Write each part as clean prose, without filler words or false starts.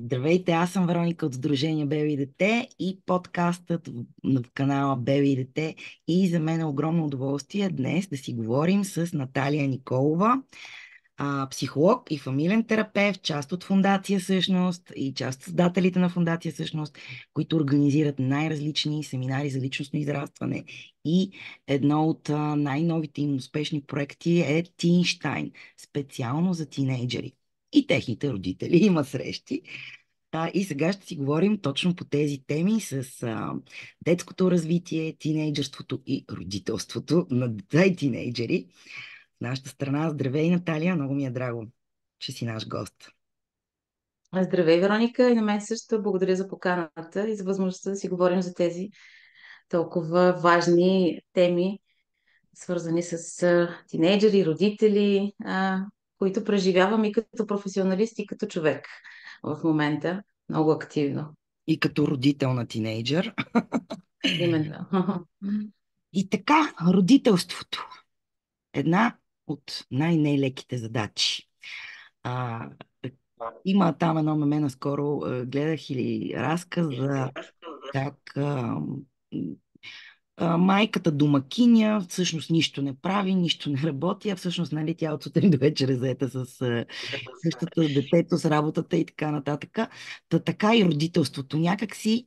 Здравейте, аз съм Вероника от Сдружение Бебе и дете и подкастът в канала Бебе и дете. И за мен е огромно удоволствие днес да си говорим с Наталия Николова, психолог и фамилен терапевт, част от фундация всъщност и част от създателите на фундация всъщност, които организират най-различни семинари за личностно израстване. И едно от най-новите им успешни проекти е Тинштайн, специално за тинейджери и техните родители. Има срещи. И сега ще си говорим точно по тези теми с детското развитие, тинейджерството и родителството на деца и тинейджери в нашата страна. Здравей, Наталия, много ми е драго, че си наш гост. Здравей, Вероника, и на мен също благодаря за поканата и за възможността да си говорим за тези толкова важни теми, свързани с тинейджери, родители, които преживявам и като професионалист, и като човек в момента много активно. И като родител на тинейджър. Именно. И така, родителството. Една от най-нелеките задачи. А, Има там едно меме, наскоро гледах или разказ за как майката домакиня всъщност нищо не прави, нищо не работи, а всъщност, нали, тя от сутрин до вечер е заета с къщата, детето, с работата и така нататък. Така и родителството. Някакси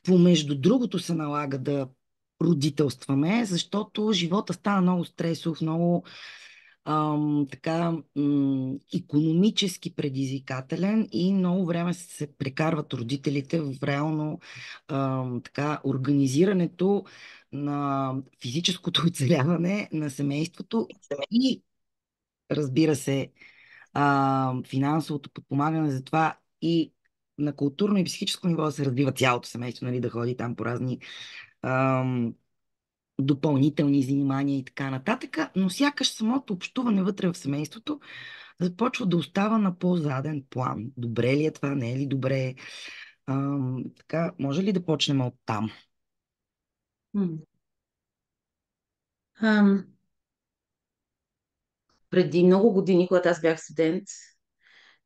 помежду другото се налага да родителстваме, защото живота става много стресов, много икономически предизвикателен и много време се прекарват родителите в реално така, организирането на физическото оцеляване на семейството и, разбира се, финансовото подпомагане за това и на културно и психическо ниво да се развива цялото семейство, нали, да ходи там по разни допълнителни занимания и така нататък, но сякаш самото общуване вътре в семейството започва да остава на по-заден план. Добре ли е това, не е ли добре? Така, може ли да почнем от там? М. Ам, Преди много години, когато аз бях студент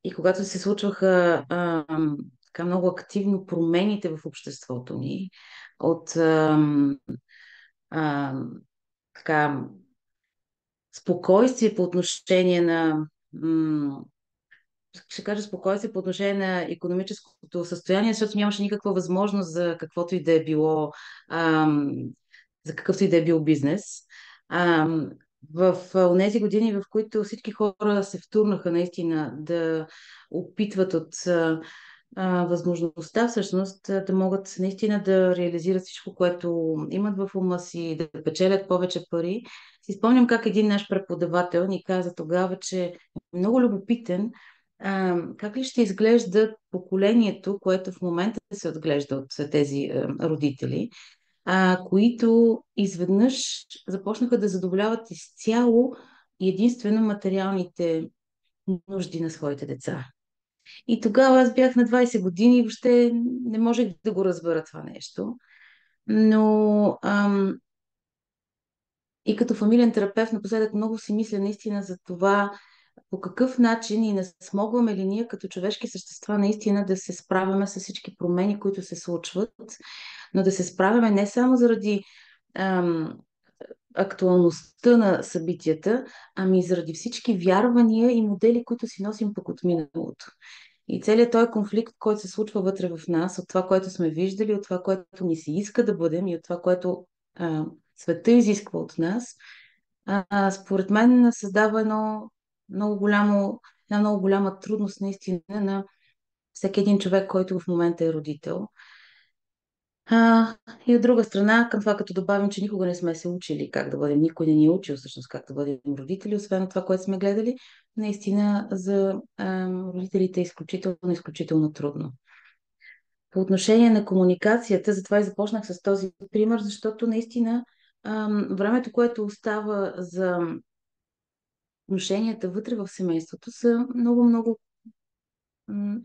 и когато се случваха така много активно промените в обществото ни, от а, така, спокойствие по отношение на ще кажа спокойствие по отношение на икономическото състояние, защото нямаше никаква възможност за каквото и да е било, ам, за какъвто и да е бил бизнес. Ам, в тези години, в които всички хора се втурнаха наистина да опитват от възможността всъщност да могат наистина да реализират всичко, което имат в ума си, да печелят повече пари. Си спомням как един наш преподавател ни каза тогава, че е много любопитен как ли ще изглежда поколението, което в момента се отглежда от тези родители, които изведнъж започнаха да задоволяват изцяло и единствено материалните нужди на своите деца. И тогава аз бях на 20 години и въобще не можех да го разбера това нещо. Но и като фамилен терапевт напоследък много си мисля наистина за това по какъв начин и не смогваме ли ние като човешки същества наистина да се справяме с всички промени, които се случват, но да се справяме не само заради ам, актуалността на събитията, ами заради всички вярвания и модели, които си носим пък от миналото. И целият този конфликт, който се случва вътре в нас, от това, което сме виждали, от това, което ни се иска да бъдем и от това, което света изисква от нас, според мен създава една много голяма трудност наистина на всеки един човек, който в момента е родител. И от друга страна, към това като добавим, че никога не сме се учили как да бъдем, никой не ни е учил всъщност как да бъдем родители, освен от това, което сме гледали, наистина за родителите е изключително, изключително трудно. По отношение на комуникацията, затова и започнах с този пример, защото наистина времето, което остава за отношенията вътре в семейството са много, много,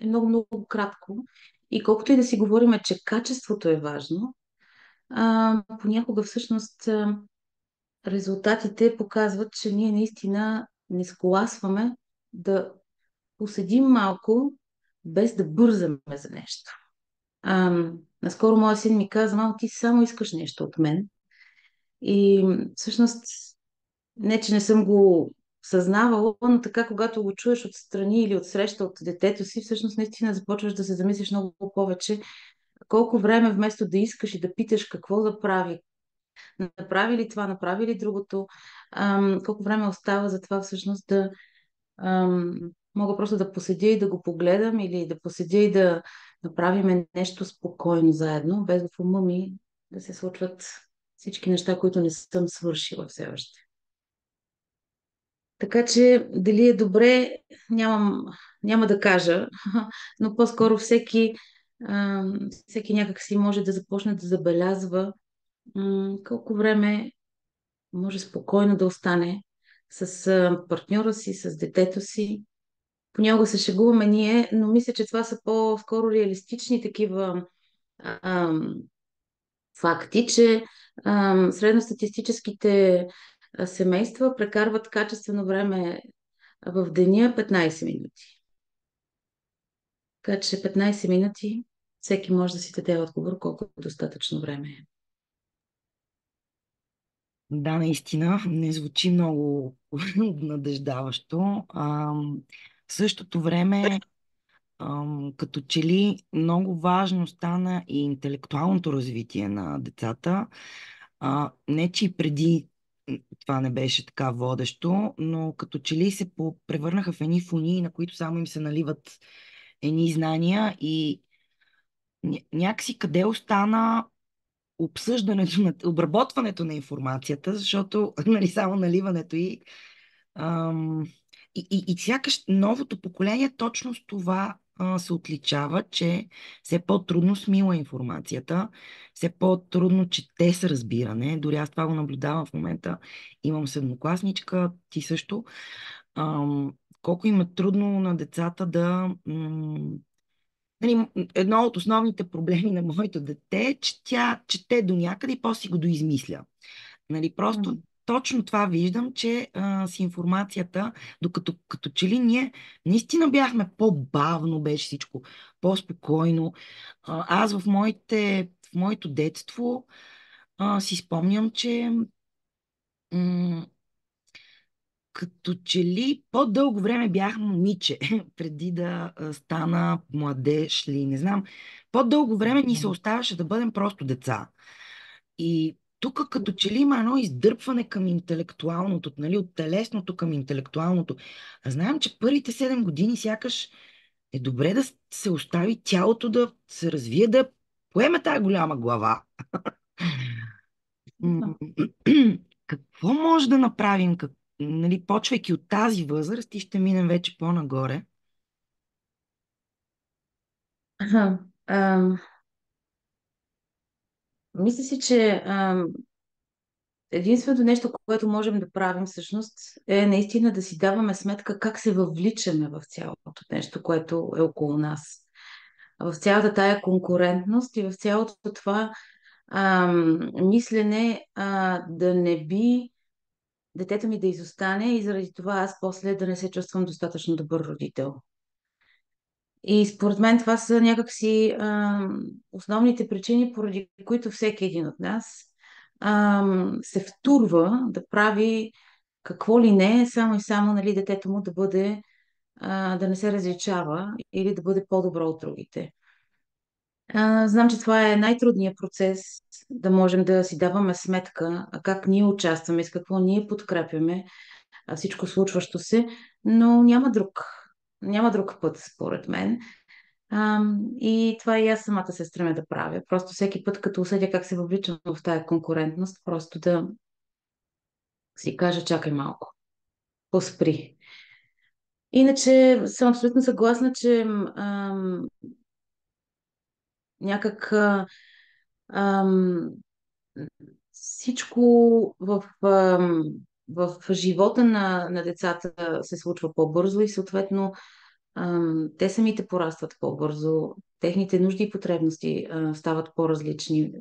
е много, много кратко. И колкото и да си говорим, че качеството е важно, понякога всъщност резултатите показват, че ние наистина не скласваме да поседим малко без да бързаме за нещо. Наскоро моят син ми каза: мамо, ти само искаш нещо от мен. И всъщност, не, че не съм го съзнавала, но така, когато го чуеш отстрани или от среща от детето си, всъщност наистина започваш да се замислиш много повече колко време вместо да искаш и да питаш какво да прави, направи ли това, направи ли другото, колко време остава за това всъщност да мога просто да поседя и да го погледам или да поседя и да направим нещо спокойно заедно, без в ума ми да се случват всички неща, които не съм свършила все още. Така че дали е добре, няма да кажа, но по-скоро всеки някак си може да започне да забелязва колко време може спокойно да остане с партньора си, с детето си. Понякога се шегуваме ние, но мисля, че това са по-скоро реалистични такива ам, факти, че средностатистическите семейства прекарват качествено време в деня 15 минути. Така че 15 минути всеки може да си даде отговор колко достатъчно време е. Да, наистина, не звучи много надеждаващо. В същото време, като че ли много важно стана и интелектуалното развитие на децата. Не, че и преди това не беше така водещо, но като че ли се превърнаха в едни фунии, на които само им се наливат едни знания и някакси къде остана обсъждането на обработването на информацията, защото нали, само наливането ам, и сякаш новото поколение точно с това се отличава, че все по-трудно смила информацията, все по-трудно чете с разбиране. Дори аз това го наблюдавам в момента. Имам седмокласничка, ти също. Колко им е трудно на децата да нали, едно от основните проблеми на моето дете е, че тя чете до някъде и после си го доизмисля. Нали, просто М. точно това виждам, че с информацията, докато като че ли ние наистина бяхме по-бавно, беше всичко по-спокойно. Аз в моето детство си спомням, че като че ли по-дълго време бях момиче, преди да стана младеж ли, не знам. По-дълго време ни се оставаше да бъдем просто деца. И тук като че ли има едно издърпване към интелектуалното, нали, от телесното към интелектуалното. А знаем, че първите 7 години сякаш е добре да се остави тялото да се развие, да поеме тази голяма глава. М, Какво може да направим, нали, почвайки от тази възраст и ще минем вече по-нагоре? Аха, мисля си, че единственото нещо, което можем да правим всъщност е наистина да си даваме сметка как се въвличаме в цялото нещо, което е около нас. В цялата тая конкурентност и в цялото това мислене да не би детето ми да изостане и заради това аз после да не се чувствам достатъчно добър родител. И според мен това са някакси основните причини, поради които всеки един от нас се втурва да прави какво ли не, само и само нали, детето му да бъде, да не се различава или да бъде по-добро от другите. Знам, че това е най-трудният процес, да можем да си даваме сметка как ние участваме, с какво ние подкрепяме всичко случващо се, но няма друг път, според мен. И това и аз самата се стремя да правя. Просто всеки път, като усетя как се въвличам в тая конкурентност, просто да си кажа: чакай малко, поспри. Иначе съм абсолютно съгласна, че някак ам, всичко в живота на децата се случва по-бързо и съответно те самите порастват по-бързо, техните нужди и потребности стават по-различни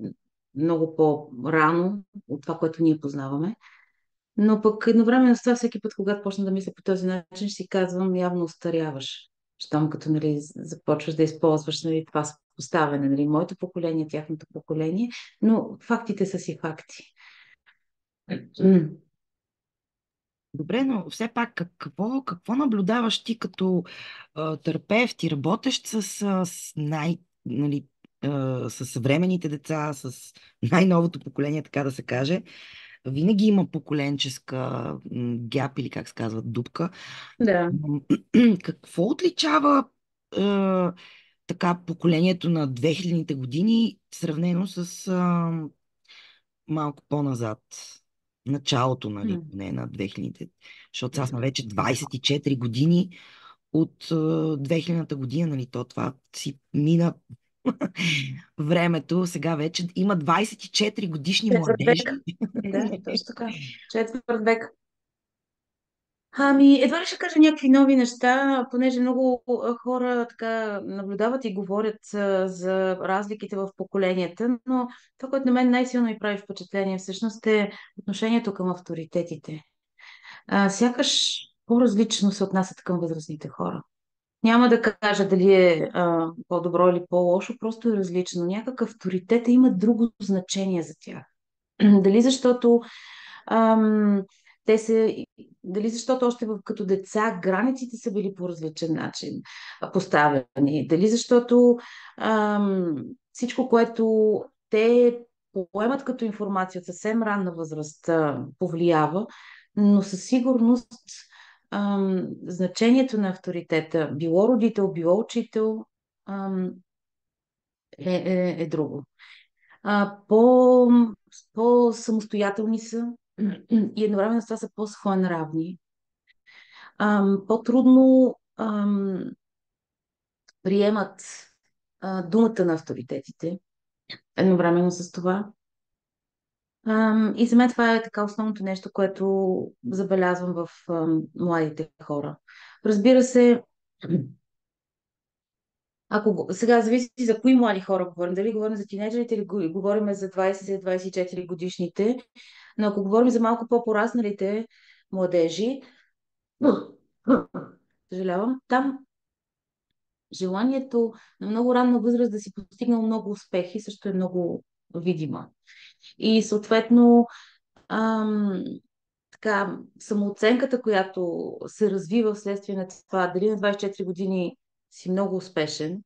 много по-рано от това, което ние познаваме. Но пък едновременно с това, всеки път, когато почна да мисля по този начин, ще си казвам: явно устаряваш. щом като нали, започваш да използваш нали, това съпоставяне, нали, моето поколение, тяхното поколение, но фактите са си факти. М. Добре, но все пак какво наблюдаваш ти като терапевт и работещ нали, с съвременните деца, с най-новото поколение, така да се каже? Винаги има поколенческа гяп или как се казва, дупка. Да. Какво отличава е, така поколението на 2000-те години, сравнено с малко по-назад? Началото, нали, М. не на 2000-те. Защото сега сме вече 24 години от 2000-та година, нали, то това си мина времето. Сега вече има 24 годишни Четвърт век. младежи. Да, точно така. Четвърт век. Ами, едва ли ще кажа някакви нови неща, понеже много хора така наблюдават и говорят за разликите в поколенията, но това, което на мен най-силно ми прави впечатление, всъщност е отношението към авторитетите. Сякаш по-различно се отнасят към възрастните хора. Няма да кажа дали е по-добро или по-лошо, просто е различно. Някакъв авторитет има друго значение за тях. Дали защото Ам, те са, дали защото още като деца границите са били по различен начин поставени, дали защото всичко, което те поемат като информация от съвсем ранна възраст, повлиява, но със сигурност значението на авторитета, било родител, било учител, ам, е друго. По, по-самостоятелни са и едновременно с това са по-своенравни. По-трудно приемат думата на авторитетите, едновременно с това. И за мен това е така основното нещо, което забелязвам в младите хора. Разбира се, сега зависи за кои млади хора говорим. Дали говорим за тинейджерите или говорим за 20-24 годишните. Но ако говорим за малко по-порасналите младежи, съжалявам, там желанието на много ранна възраст да си постигнал много успехи също е много видима. И съответно, ам, така, самооценката, която се развива вследствие на това, дали на 24 години си много успешен,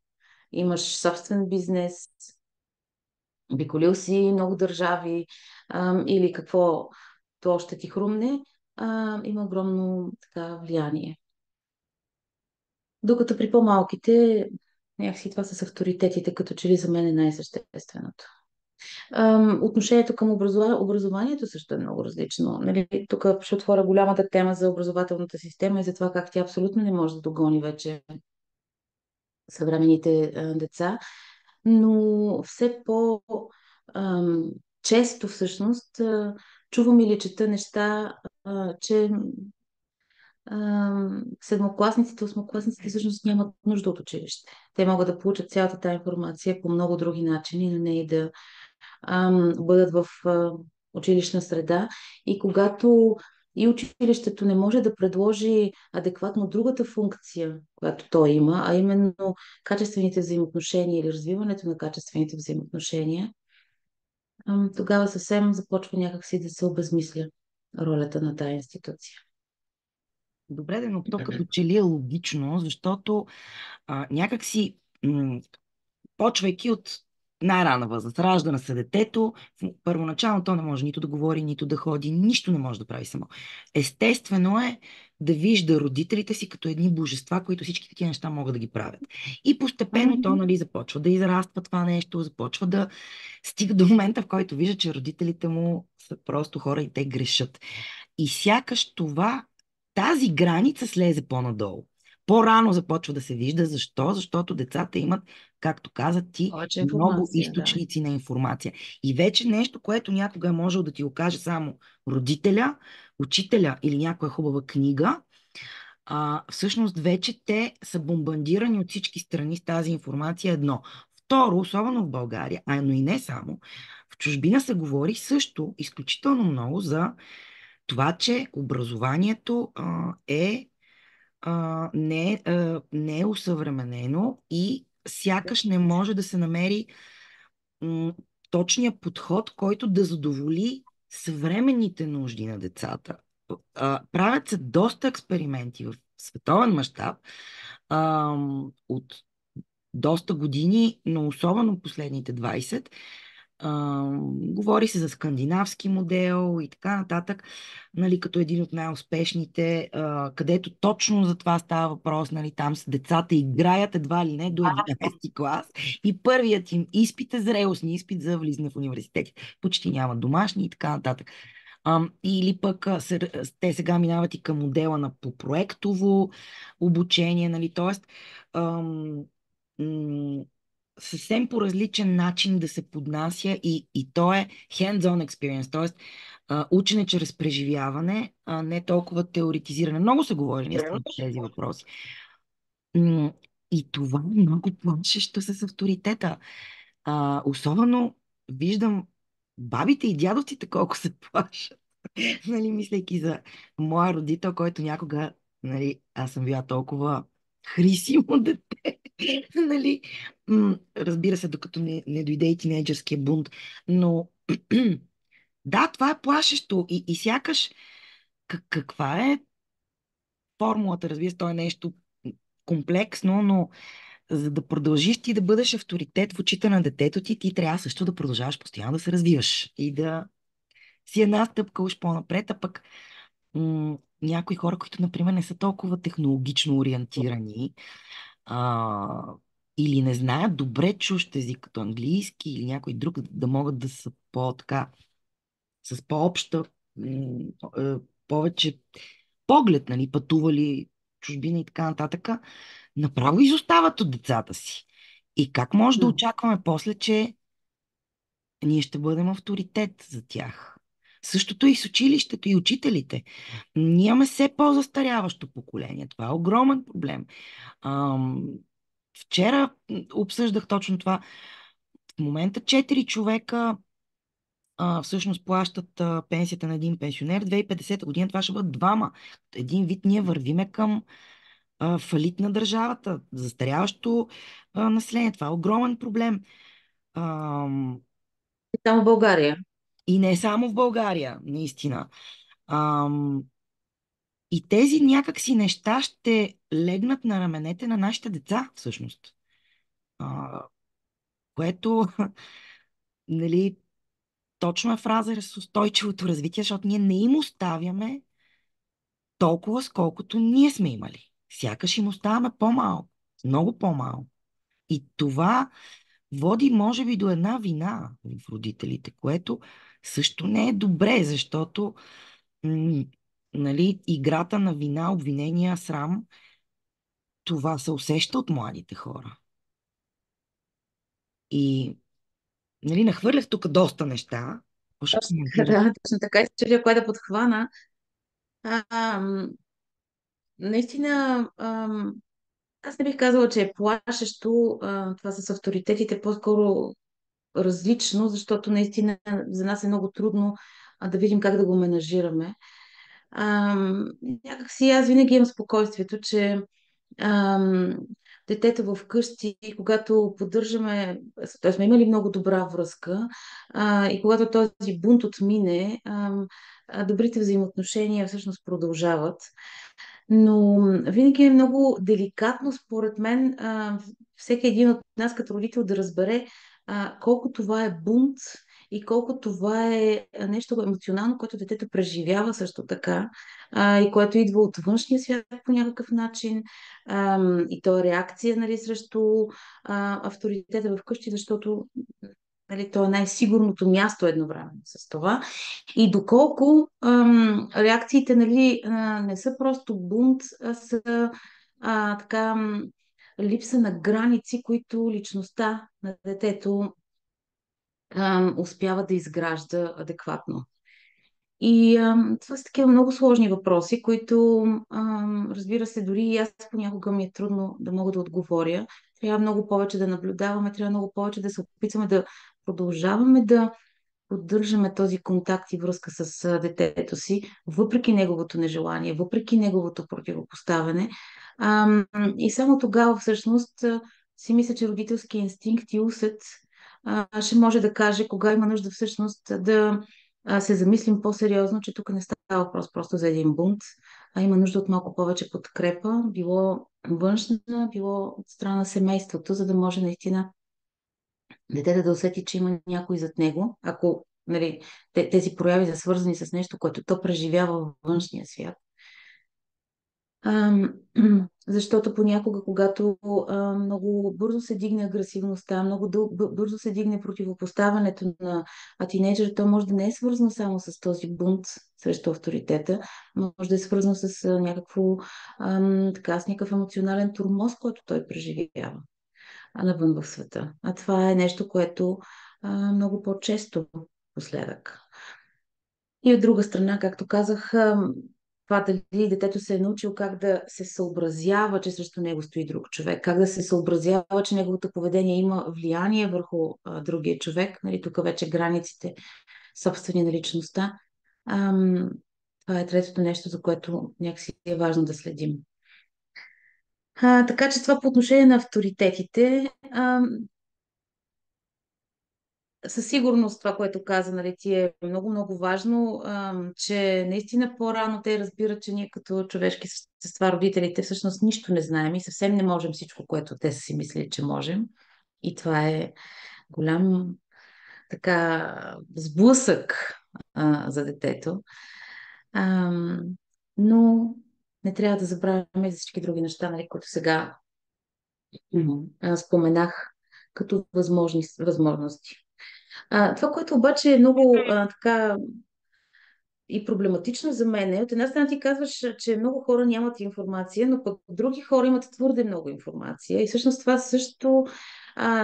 имаш собствен бизнес, обиколил си много държави, или какво то още ти хрумне, има огромно така влияние. Докато при по-малките, някакси това с авторитетите, като че ли за мен е най-същественото. Отношението към образованието също е много различно. Нали, тук ще отворя голямата тема за образователната система и за това как тя абсолютно не може да догони вече съвременните деца, но все по често всъщност чувам или чета неща, че седмокласниците, осмокласниците всъщност нямат нужда от училище. Те могат да получат цялата тази информация по много други начини, но не и да бъдат в училищна среда. И когато и училището не може да предложи адекватно другата функция, която то има, а именно качествените взаимоотношения или развиването на качествените взаимоотношения, тогава съвсем започва някакси да се обезмисля ролята на тази институция. Добре, но то като че ли е логично, защото някак си, почвайки от най-рана възраст, раждане се детето, първоначално то не може нито да говори, нито да ходи, нищо не може да прави само. Естествено е да вижда родителите си като едни божества, които всички такива неща могат да ги правят. И постепенно то, Мгм. нали, започва да израства това нещо, започва да стига до момента, в който вижда, че родителите му са просто хора и те грешат. И сякаш тази граница слезе по-надолу. По-рано започва да се вижда. Защо? Защото децата имат, както каза ти, Повече много информация, да. източници на информация. И вече нещо, което някога е можел да ти го каже само родителя, учителя или някоя хубава книга, всъщност вече те са бомбардирани от всички страни с тази информация едно. Второ, особено в България, но и не само, в чужбина се говори също изключително много за това, че образованието е не е усъвременено и сякаш не може да се намери м, точния подход, който да задоволи съвременните нужди на децата. Правят се доста експерименти в световен мащаб от доста години, но особено последните 20. Говори се за скандинавски модел и така нататък, нали, като един от най-успешните, където точно за това става въпрос, нали, там с децата играят едва ли не до 11 клас и първият им изпит е зрелостни изпит за влизане в университети. Почти няма домашни и така нататък. Или пък те сега минават и към модела на по проектово обучение, нали, т.е. Съвсем по различен начин да се поднася и то е hands-on experience, т.е. Учене чрез преживяване, а не толкова теоретизиране. Много се говори наистина по тези въпроси. М, И това е много плашещо с авторитета. Особено виждам бабите и дядовците колко се плашат. Нали, мислейки за моя родител, който някога, нали, аз съм била толкова хрисимо дете, нали, разбира се, докато не дойде и тинейджърския бунт, но да, това е плашещо и сякаш каква е формулата, разбира се, то е нещо комплексно, но за да продължиш ти да бъдеш авторитет в очите на детето ти, ти трябва също да продължаваш постоянно да се развиваш и да си една стъпка уж по-напред, а пък някои хора, които, например, не са толкова технологично ориентирани или не знаят добре чужд език, като английски или някой друг, да могат да са по-така, с по-обща, повече поглед, нали, пътували чужбина и така нататък, направо изостават от децата си. И как може да очакваме после, че ние ще бъдем авторитет за тях? Същото и с училището и учителите. Ние имаме все по-застаряващо поколение. Това е огромен проблем. Ам, Вчера обсъждах точно това. В момента 4 човека всъщност плащат пенсията на един пенсионер. 2050 година това ще бъдат двама. Един вид ние вървиме към фалит на държавата, застаряващо население. Това е огромен проблем. Ам, Само в България. и не само в България, наистина. Ам, и тези някакси неща ще легнат на раменете на нашите деца, всъщност. А, което, нали, точно е в разрез с устойчивото развитие, защото ние не им оставяме толкова, сколкото ние сме имали. Сякаш им оставяме по-малко, много по-малко. И това води, може би, до една вина в родителите, което също не е добре, защото нали, играта на вина, обвинения, срам, това се усеща от младите хора. И нали, нахвърлях тук доста неща. Какво ще Точно така, коментираш? да, точно така. И се чудя кое да подхвана. А, ам, наистина, аз не бих казала, че е плашещо това с авторитетите, по-скоро различно, защото наистина за нас е много трудно да видим как да го менажираме. Някакси аз винаги имам спокойствието, че ам, детето вкъщи, когато поддържаме, т.е. сме имали много добра връзка и когато този бунт отмине, добрите взаимоотношения всъщност продължават. Но винаги е много деликатно, според мен, всеки един от нас като родител да разбере колко това е бунт и колко това е нещо емоционално, което детето преживява също така и което идва от външния свят по някакъв начин и то е реакция, нали, срещу авторитета вкъщи, защото нали, то е най-сигурното място едновременно с това. И доколко реакциите нали, не са просто бунт, а са така липса на граници, които личността на детето успява да изгражда адекватно. И това са такива много сложни въпроси, които, разбира се, дори и аз понякога ми е трудно да мога да отговоря. Трябва много повече да наблюдаваме, трябва много повече да се опитваме да продължаваме да поддържаме този контакт и връзка с детето си, въпреки неговото нежелание, въпреки неговото противопоставяне. И само тогава всъщност си мисля, че родителски инстинкт и усет ще може да каже кога има нужда всъщност да се замислим по-сериозно, че тук не става въпрос просто за един бунт, а има нужда от малко повече подкрепа, било външна, било от страна на семейството, за да може наистина детето да усети, че има някой зад него, ако нали, тези прояви са свързани с нещо, което то преживява във външния свят. Ам, Защото понякога, когато много бързо се дигне агресивността, много бързо се дигне противопоставянето на тинейджера, то може да не е свързано само с този бунт срещу авторитета, може да е свързано с така, с някакъв емоционален тормоз, който той преживява навън в света. А това е нещо, което много по-често последък. И от друга страна, както казах, това дали детето се е научил как да се съобразява, че срещу него стои друг човек, как да се съобразява, че неговото поведение има влияние върху другия човек, нали, тук вече границите собствени на личността. Ам, Това е третото нещо, за което някакси е важно да следим. Така че това по отношение на авторитетите. Със сигурност това, което каза, нали, ти е много, много важно, че наистина по-рано те разбират, че ние като човешки същества, родителите, всъщност нищо не знаем и съвсем не можем всичко, което те са си мислили, че можем. И това е голям така сблъсък за детето. Ам, но не трябва да забравяме за всички други неща, нали, които сега споменах като възможности. Това, което обаче е много така и проблематично за мен е, от една страна ти казваш, че много хора нямат информация, но пък други хора имат твърде много информация. И всъщност това също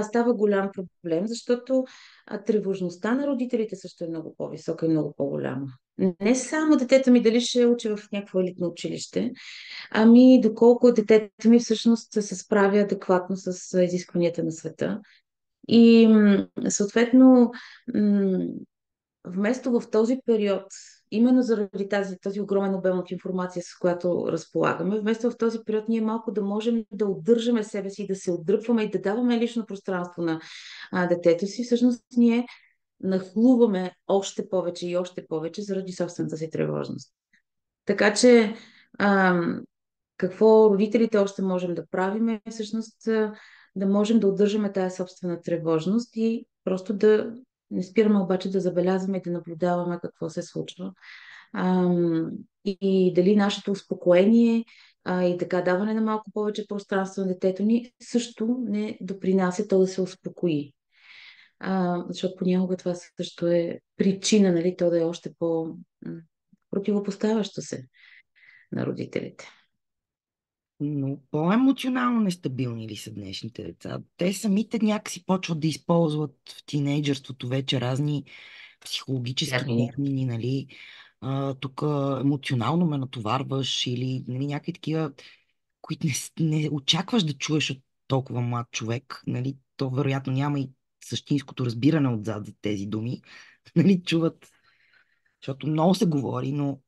става голям проблем, защото тревожността на родителите също е много по-висока и много по-голяма. Не само детето ми дали ще учи в някакво елитно училище, ами доколко детето ми всъщност се справя адекватно с изискванията на света. И съответно, вместо в този период, именно заради този огромен обем от информация, с която разполагаме, вместо в този период ние малко да можем да отдържаме себе си, да се отдръпваме и да даваме лично пространство на детето си, всъщност ние нахлуваме още повече заради собствената си тревожност. Така че, какво родителите още можем да правим е всъщност да можем да удържаме тази собствена тревожност и просто да не спираме обаче да забелязваме и да наблюдаваме какво се случва. И дали нашето успокоение и така даване на малко повече пространство на детето ни също не допринася то да се успокои. Защото понякога това също е причина, нали, то да е още по-противопоставящо се на родителите. Но по-емоционално нестабилни ли са днешните деца? Те самите някакси почват да използват в тинейджърството вече разни психологически Термини. термини, нали? Тук емоционално ме натоварваш или нали, някакви такива, които не очакваш да чуеш от толкова млад човек, нали? То вероятно няма и същинското разбиране отзад за тези думи, нали? Чуват, защото много се говори, но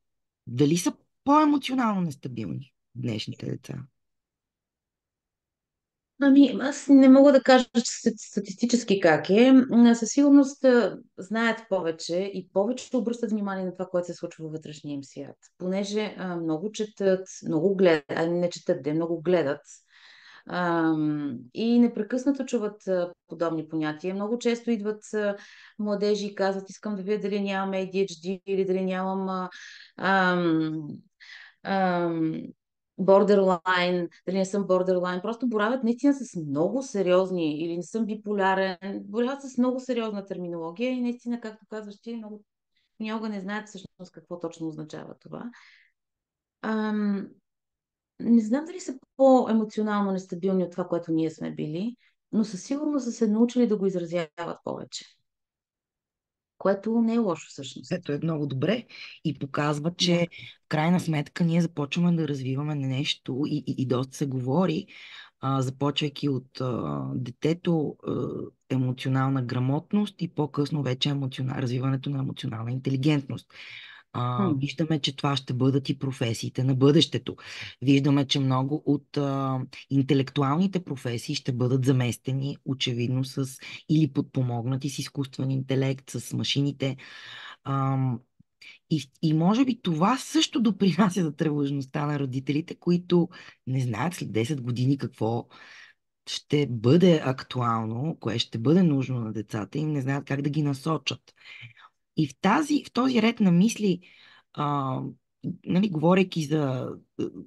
дали са по-емоционално нестабилни днешните деца? Ами, аз не мога да кажа, че статистически как е. Със сигурност знаят повече и повече обръщат внимание на това, което се случва във вътрешния им свят. Понеже много четат, много гледат, не четат, де много гледат. И непрекъснато чуват подобни понятия. Много често идват младежи и казват, искам да видя дали нямам ADHD или дали нямам ам, бордерлайн, дали не съм бордерлайн, просто боравят наистина с много сериозни, или не съм биполярен, боравят с много сериозна терминология и наистина, както казваш ти, много понякога не знаят всъщност какво точно означава това. Ам, Не знам дали са по-емоционално нестабилни от това, което ние сме били, но със сигурност са се научили да го изразяват повече, което не е лошо всъщност. Ето е много добре и показва, Да. че в крайна сметка ние започваме да развиваме нещо и доста се говори, започвайки от детето, емоционална грамотност и по-късно вече развиването на емоционална интелигентност. М. Виждаме, че това ще бъдат и професиите на бъдещето. Виждаме, че много от интелектуалните професии ще бъдат заместени, очевидно, или подпомогнати с изкуствен интелект, с машините. Ам, и може би това също допринася за тревожността на родителите, които не знаят след 10 години какво ще бъде актуално, кое ще бъде нужно на децата им, не знаят как да ги насочат. И в този ред на мисли, а, нали, говорейки за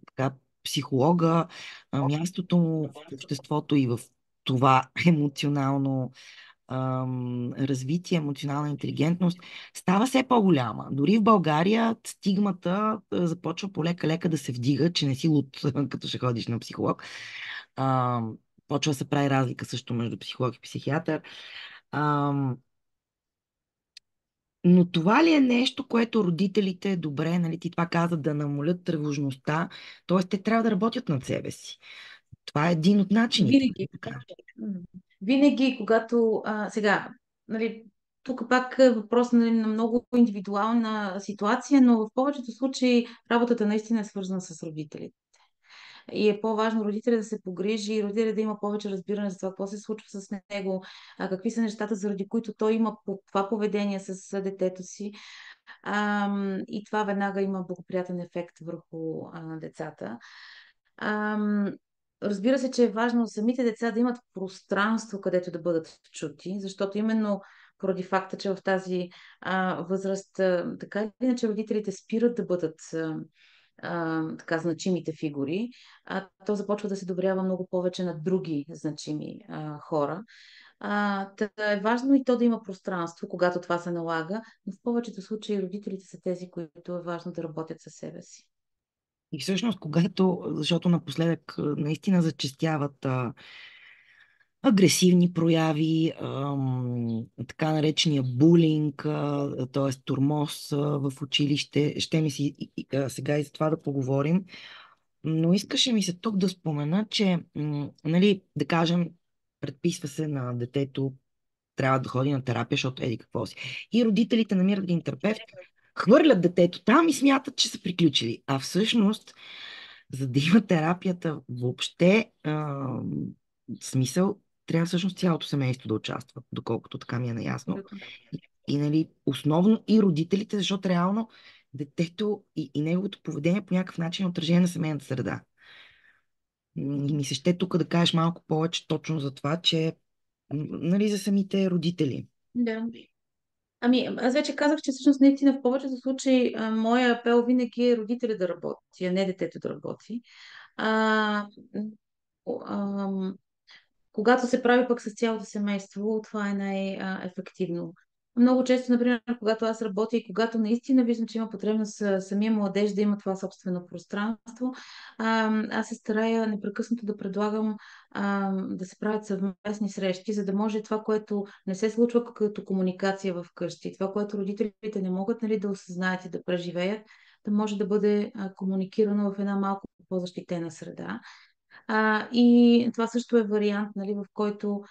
така, психолога, мястото му в обществото и в това емоционално развитие, емоционална интелигентност става все по-голяма. Дори в България стигмата започва полека-лека да се вдига, че не си луд, като ще ходиш на психолог. А, Почва да се прави разлика също между психолог и психиатър. А, но това ли е нещо, което родителите е добре, нали, ти това каза, да намалят тревожността, т.е. те трябва да работят над себе си. Това е един от начините. Винаги. Така. М. Винаги, когато сега, нали, тук пак е въпрос, нали, на много индивидуална ситуация, но в повечето случаи работата наистина е свързана с родителите. И е по-важно родителя да се погрижи и родителя да има повече разбиране за това, какво се случва с него, какви са нещата, заради които той има това поведение с детето си. И това веднага има благоприятен ефект върху децата. Ам, Разбира се, че е важно самите деца да имат пространство, където да бъдат чути, защото именно поради факта, че в тази възраст, така или иначе родителите спират да бъдат така значимите фигури, то започва да се доверява много повече на други значими хора. Та е важно и то да има пространство, когато това се налага, но в повечето случаи родителите са тези, които е важно да работят със себе си. И всъщност, защото напоследък наистина зачестяват агресивни прояви, така наречения булинг, т.е. тормоз в училище. Ще ми си сега и за това да поговорим. Но искаше ми се тук да спомена, че, нали, да кажем, предписва се на детето, трябва да ходи на терапия, защото еди какво си. И родителите намират един терапевт, хвърлят детето там и смятат, че са приключили. А всъщност, за да има терапията въобще смисъл, трябва всъщност цялото семейство да участва, доколкото така ми е наясно. Абсолютно. И нали, основно и родителите, защото реално детето и неговото поведение по някакъв начин е отражение на семейната среда. И ми се ще тук да кажеш малко повече точно за това, че нали, за самите родители. Да. Аз вече казах, че всъщност наистина в повечето случаи моя апел винаги е родителя да работи, а не детето да работи. А, а, Когато се прави пък с цялото семейство, това е най-ефективно. Много често, например, когато аз работя и когато наистина виждам, че има потребност самия младеж да има това собствено пространство, аз се старая непрекъснато да предлагам да се правят съвместни срещи, за да може това, което не се случва като комуникация в къщи, това, което родителите не могат, нали, да осъзнаят и да преживеят, да може да бъде комуникирано в една малко по-защитена среда. И това също е вариант, нали, в който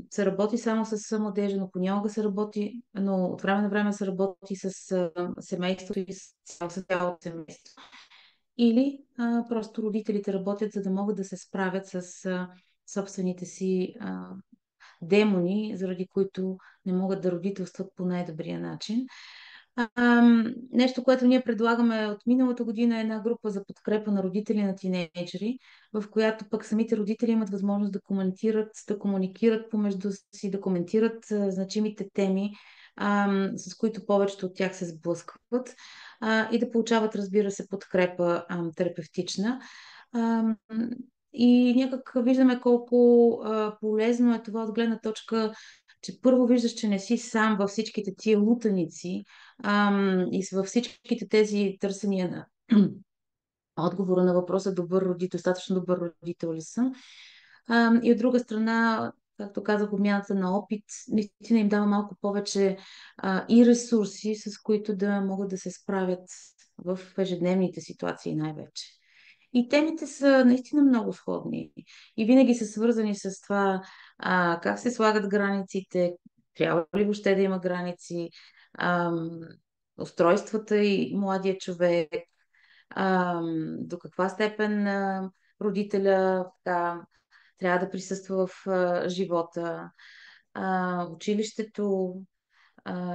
се работи само с младежа, но понякога се работи, но от време на време се работи с семейството и с цялото семейство. Или просто родителите работят, за да могат да се справят с собствените си демони, заради които не могат да родителстват по най-добрия начин. Нещо, което ние предлагаме от миналата година, е една група за подкрепа на родители на тинейджери, в която пък самите родители имат възможност да комуникират помежду си, да коментират значимите теми, с които повечето от тях се сблъскват, и да получават, разбира се, подкрепа терапевтична. Ам, и някак виждаме колко полезно е това от гледна точка, че първо виждаш, че не си сам във всичките тия лутаници, и във всичките тези търсения на отговора на въпроса добър родител, достатъчно добър родител ли съм. И от друга страна, както казах, обмяната на опит наистина им дава малко повече и ресурси, с които да могат да се справят в ежедневните ситуации най-вече. И темите са наистина много сходни. И винаги са свързани с това как се слагат границите, трябва ли въобще да има граници, ам, устройствата и младия човек, до каква степен родителя така, трябва да присъства в живота, училището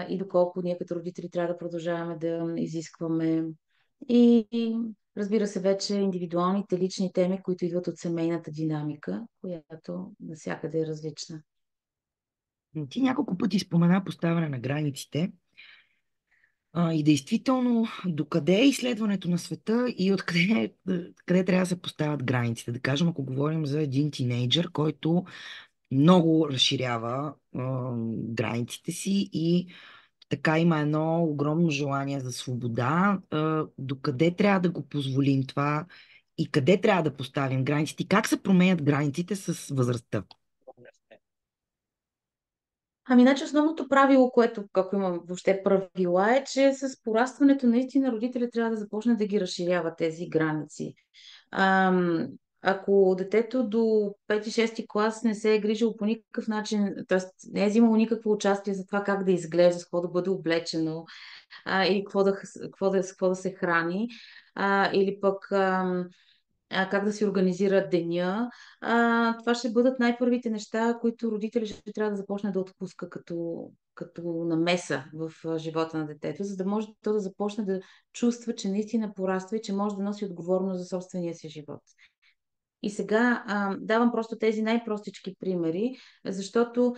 и доколко ние като родители трябва да продължаваме да изискваме. И разбира се, вече индивидуалните лични теми, които идват от семейната динамика, която навсякъде е различна. Ти няколко пъти спомена поставяне на границите. И действително, докъде е изследването на света и къде трябва да се поставят границите? Да кажем, ако говорим за един тинейджър, който много разширява границите си и така има едно огромно желание за свобода, докъде трябва да го позволим това и къде трябва да поставим границите и как се променят границите с възрастта? Ами, значи основното правило, което, ако има въобще правила, е, че с порастването наистина родителят трябва да започне да ги разширява тези граници. Ам, Ако детето до 5-6 клас не се е грижило по никакъв начин, т.е. не е взимало никакво участие за това как да изглежда, с какво да бъде облечено, или какво да се храни, или пък как да си организира деня. Това ще бъдат най-първите неща, които родители ще трябва да започне да отпуска като намеса в живота на детето, за да може то да започне да чувства, че наистина пораства и че може да носи отговорност за собствения си живот. И сега давам просто тези най-простички примери, защото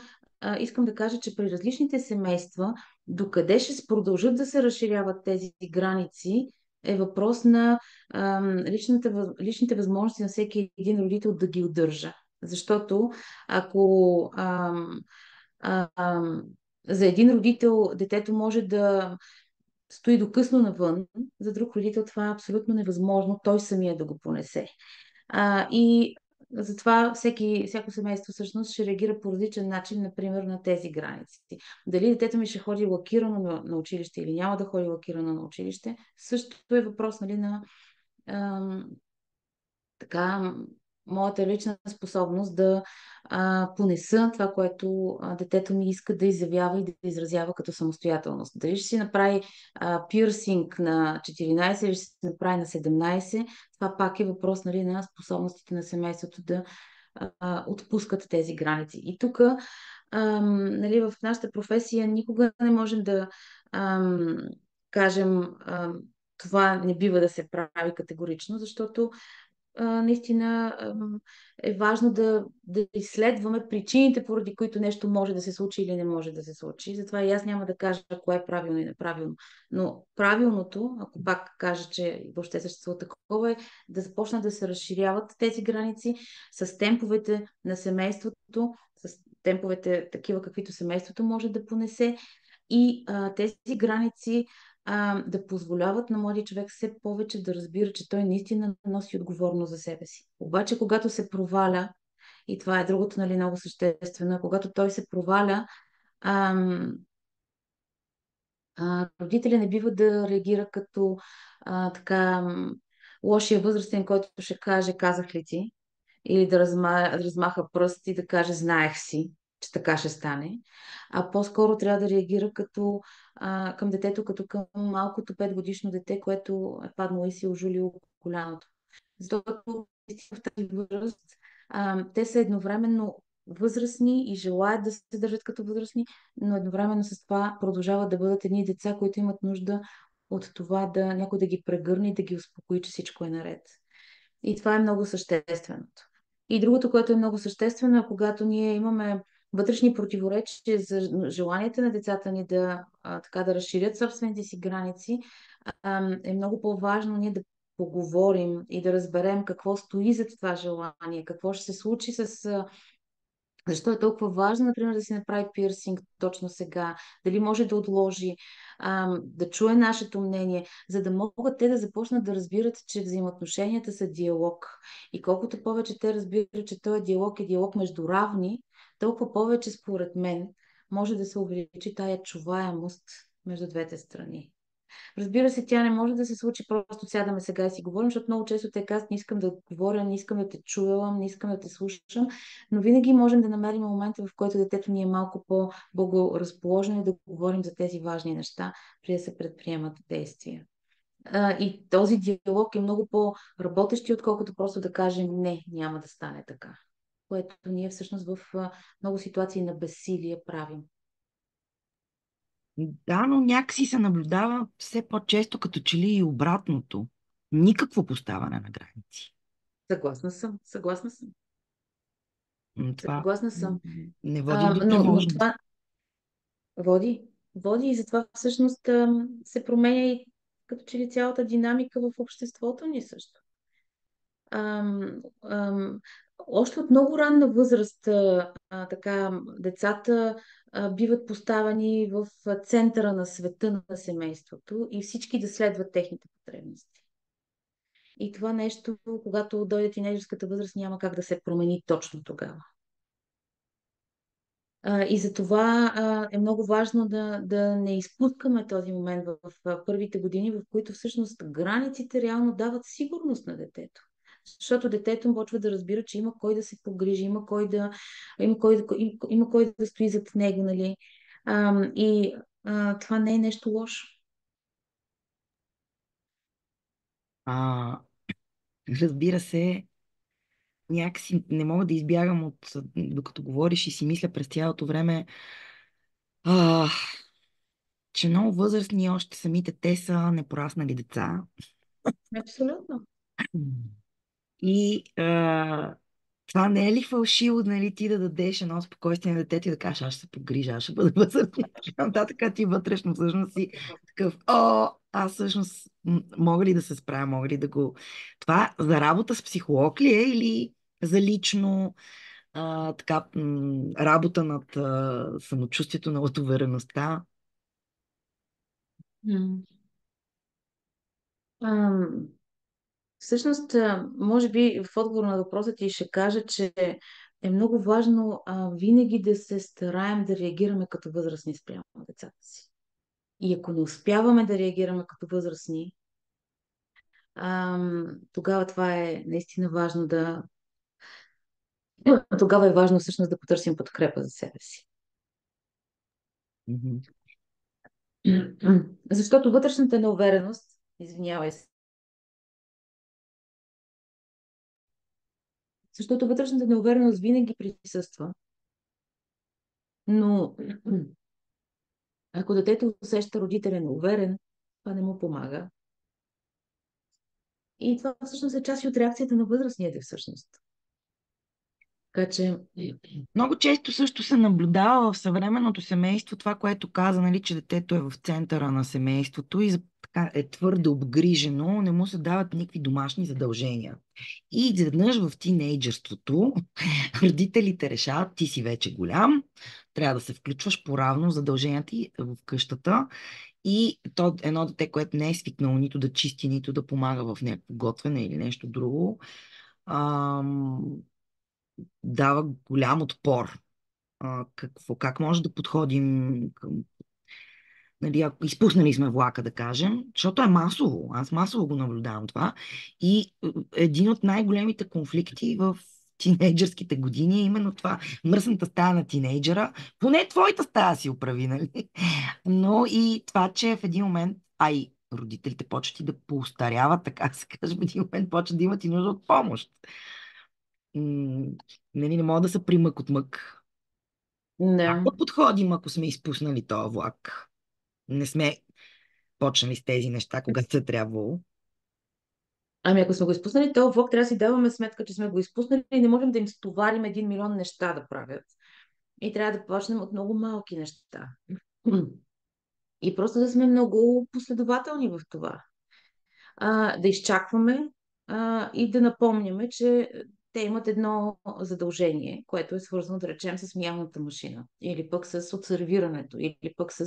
искам да кажа, че при различните семейства, докъде ще продължат да се разширяват тези граници, е въпрос на личните възможности на всеки един родител да ги удържа. Защото ако за един родител детето може да стои до късно навън, за друг родител това е абсолютно невъзможно той самия да го понесе. И затова всяко семейство всъщност ще реагира по различен начин, например, на тези граници. Дали детето ми ще ходи лакирано на училище или няма да ходи лакирано на училище, също е въпрос, нали, на ам, така, моята лична способност да понеса това, което детето ми иска да изявява и да изразява като самостоятелност. Дали ще си направи пирсинг на 14 или ще си направи на 17, това пак е въпрос, нали, на способностите на семейството да отпускат тези граници. И тук, нали, в нашата професия никога не можем да ам, кажем това не бива да се прави категорично, защото наистина е важно да изследваме причините, поради които нещо може да се случи или не може да се случи. Затова и аз няма да кажа кое е правилно и неправилно. Но правилното, ако пак кажа, че въобще съществува такова, е да започнат да се разширяват тези граници с темповете на семейството, с темповете такива, каквито семейството може да понесе. И тези граници да позволяват на младия човек все повече да разбира, че той наистина носи отговорност за себе си. Обаче, когато се проваля, и това е другото, нали, много съществено, когато той се проваля, ам, родителя не бива да реагира като така лошия възрастен, който ще каже, казах ли ти? Или да размаха пръст и да каже, знаех си, че така ще стане, а по-скоро трябва да реагира към детето, като към малкото 5-годишно дете, което е паднало и си е ожулило коляното. Защото в тази възраст те са едновременно възрастни и желаят да се държат като възрастни, но едновременно с това продължават да бъдат едни деца, които имат нужда от това да някой да ги прегърне и да ги успокои, че всичко е наред. И това е много същественото. И другото, което е много съществено, е когато ние имаме вътрешни противоречия за желанията на децата ни така да разширят собствените си граници, е много по-важно ние да поговорим и да разберем какво стои зад това желание, какво ще се случи защо е толкова важно, например, да си направи пирсинг точно сега, дали може да отложи, да чуе нашето мнение, за да могат те да започнат да разбират, че взаимоотношенията са диалог. И колкото повече те разбират, че този диалог е диалог между равни, толкова повече, според мен, може да се увеличи тая чуваемост между двете страни. Разбира се, тя не може да се случи просто сядаме сега и си говорим, защото много често те казват, не искам да говоря, не искам да те чувам, не искам да те слушам, но винаги можем да намерим момента, в който детето ни е малко по-благоразположено и да говорим за тези важни неща, преди да се предприемат действия. И този диалог е много по-работещи, отколкото просто да кажем не, няма да стане така. Което ние всъщност в много ситуации на безсилие правим. Да, но някакси се наблюдава все по-често като че ли и обратното. Никакво поставане на граници. Съгласна съм, съгласна съм, Това съгласна съм. не води до Но тревожност. това води и затова всъщност се променя и като че ли цялата динамика в обществото ни също. Ам, ам, Още от много ранна възраст така, децата биват поставени в центъра на света на семейството и всички да следват техните потребности. И това нещо, когато дойде тинейджерската възраст, няма как да се промени точно тогава. И за това е много важно да не изпускаме този момент в първите години, в които всъщност границите реално дават сигурност на детето. Защото детето почва да разбира, че има кой да се погрижи, има кой да стои зад него, нали? Това не е нещо лошо. А, разбира се, някакси не мога да избягам докато говориш и си мисля през цялото време, а, че много възрастни още самите те са непораснали деца. Абсолютно. И това не е ли фалшиво, нали, ти да дадеш едно спокойствие на детето и да кажеш, аз ще се погрижа, аз ще бъда възрастен. И така нататък, а ти вътрешно всъщност си такъв, аз всъщност мога ли да се справя, мога ли да го... Това за работа с психолог ли е или за лично работа над самочувствието, над увереността? М. Ам, Всъщност, може би в отговор на въпроса ти ще кажа, че е много важно винаги да се стараем да реагираме като възрастни спрямо децата си. И ако не успяваме да реагираме като възрастни, тогава това е наистина важно да. Тогава е важно всъщност да потърсим подкрепа за себе си. Мгм. Защото вътрешната неувереност, извинявай се, защото вътрешната неувереност винаги присъства, но ако детето усеща родителя неуверен, това не му помага. И това всъщност е част и от реакцията на възрастните всъщност. Така че, Много често също се наблюдава в съвременното семейство това, което каза, нали, че детето е в центъра на семейството и така е твърде обгрижено, не му се дават никакви домашни задължения. И изведнъж в тинейджерството родителите решават, ти си вече голям, трябва да се включваш по-равно в задълженията ти в къщата. И то едно дете, което не е свикнало нито да чисти, нито да помага в някакво готвене или нещо друго, ам, дава голям отпор. Как може да подходим към, нали, ако изпуснали сме влака, да кажем, защото е масово. Аз масово го наблюдавам това. И един от най-големите конфликти в тинейджърските години е именно това. Мръсната стая на тинейджера. Поне твоята стая си оправи, нали? Но и това, че в един момент, и родителите почват и да поустаряват, така да се каже, в един момент почват да имат и нужда от помощ. М, нали, не могат да са примък от мък. Как да. да подходим, ако сме изпуснали този влак? Не сме почнали с тези неща, когато се трябвало. Ами ако сме го изпуснали, то влог трябва да си даваме сметка, че сме го изпуснали и не можем да им стоварим 1 милион неща да правят. И трябва да почнем от много малки неща. И просто да сме много последователни в това. Да изчакваме и да напомняме, че те имат едно задължение, което е свързано, да речем, с миялната машина, или пък с отсервирането, или пък с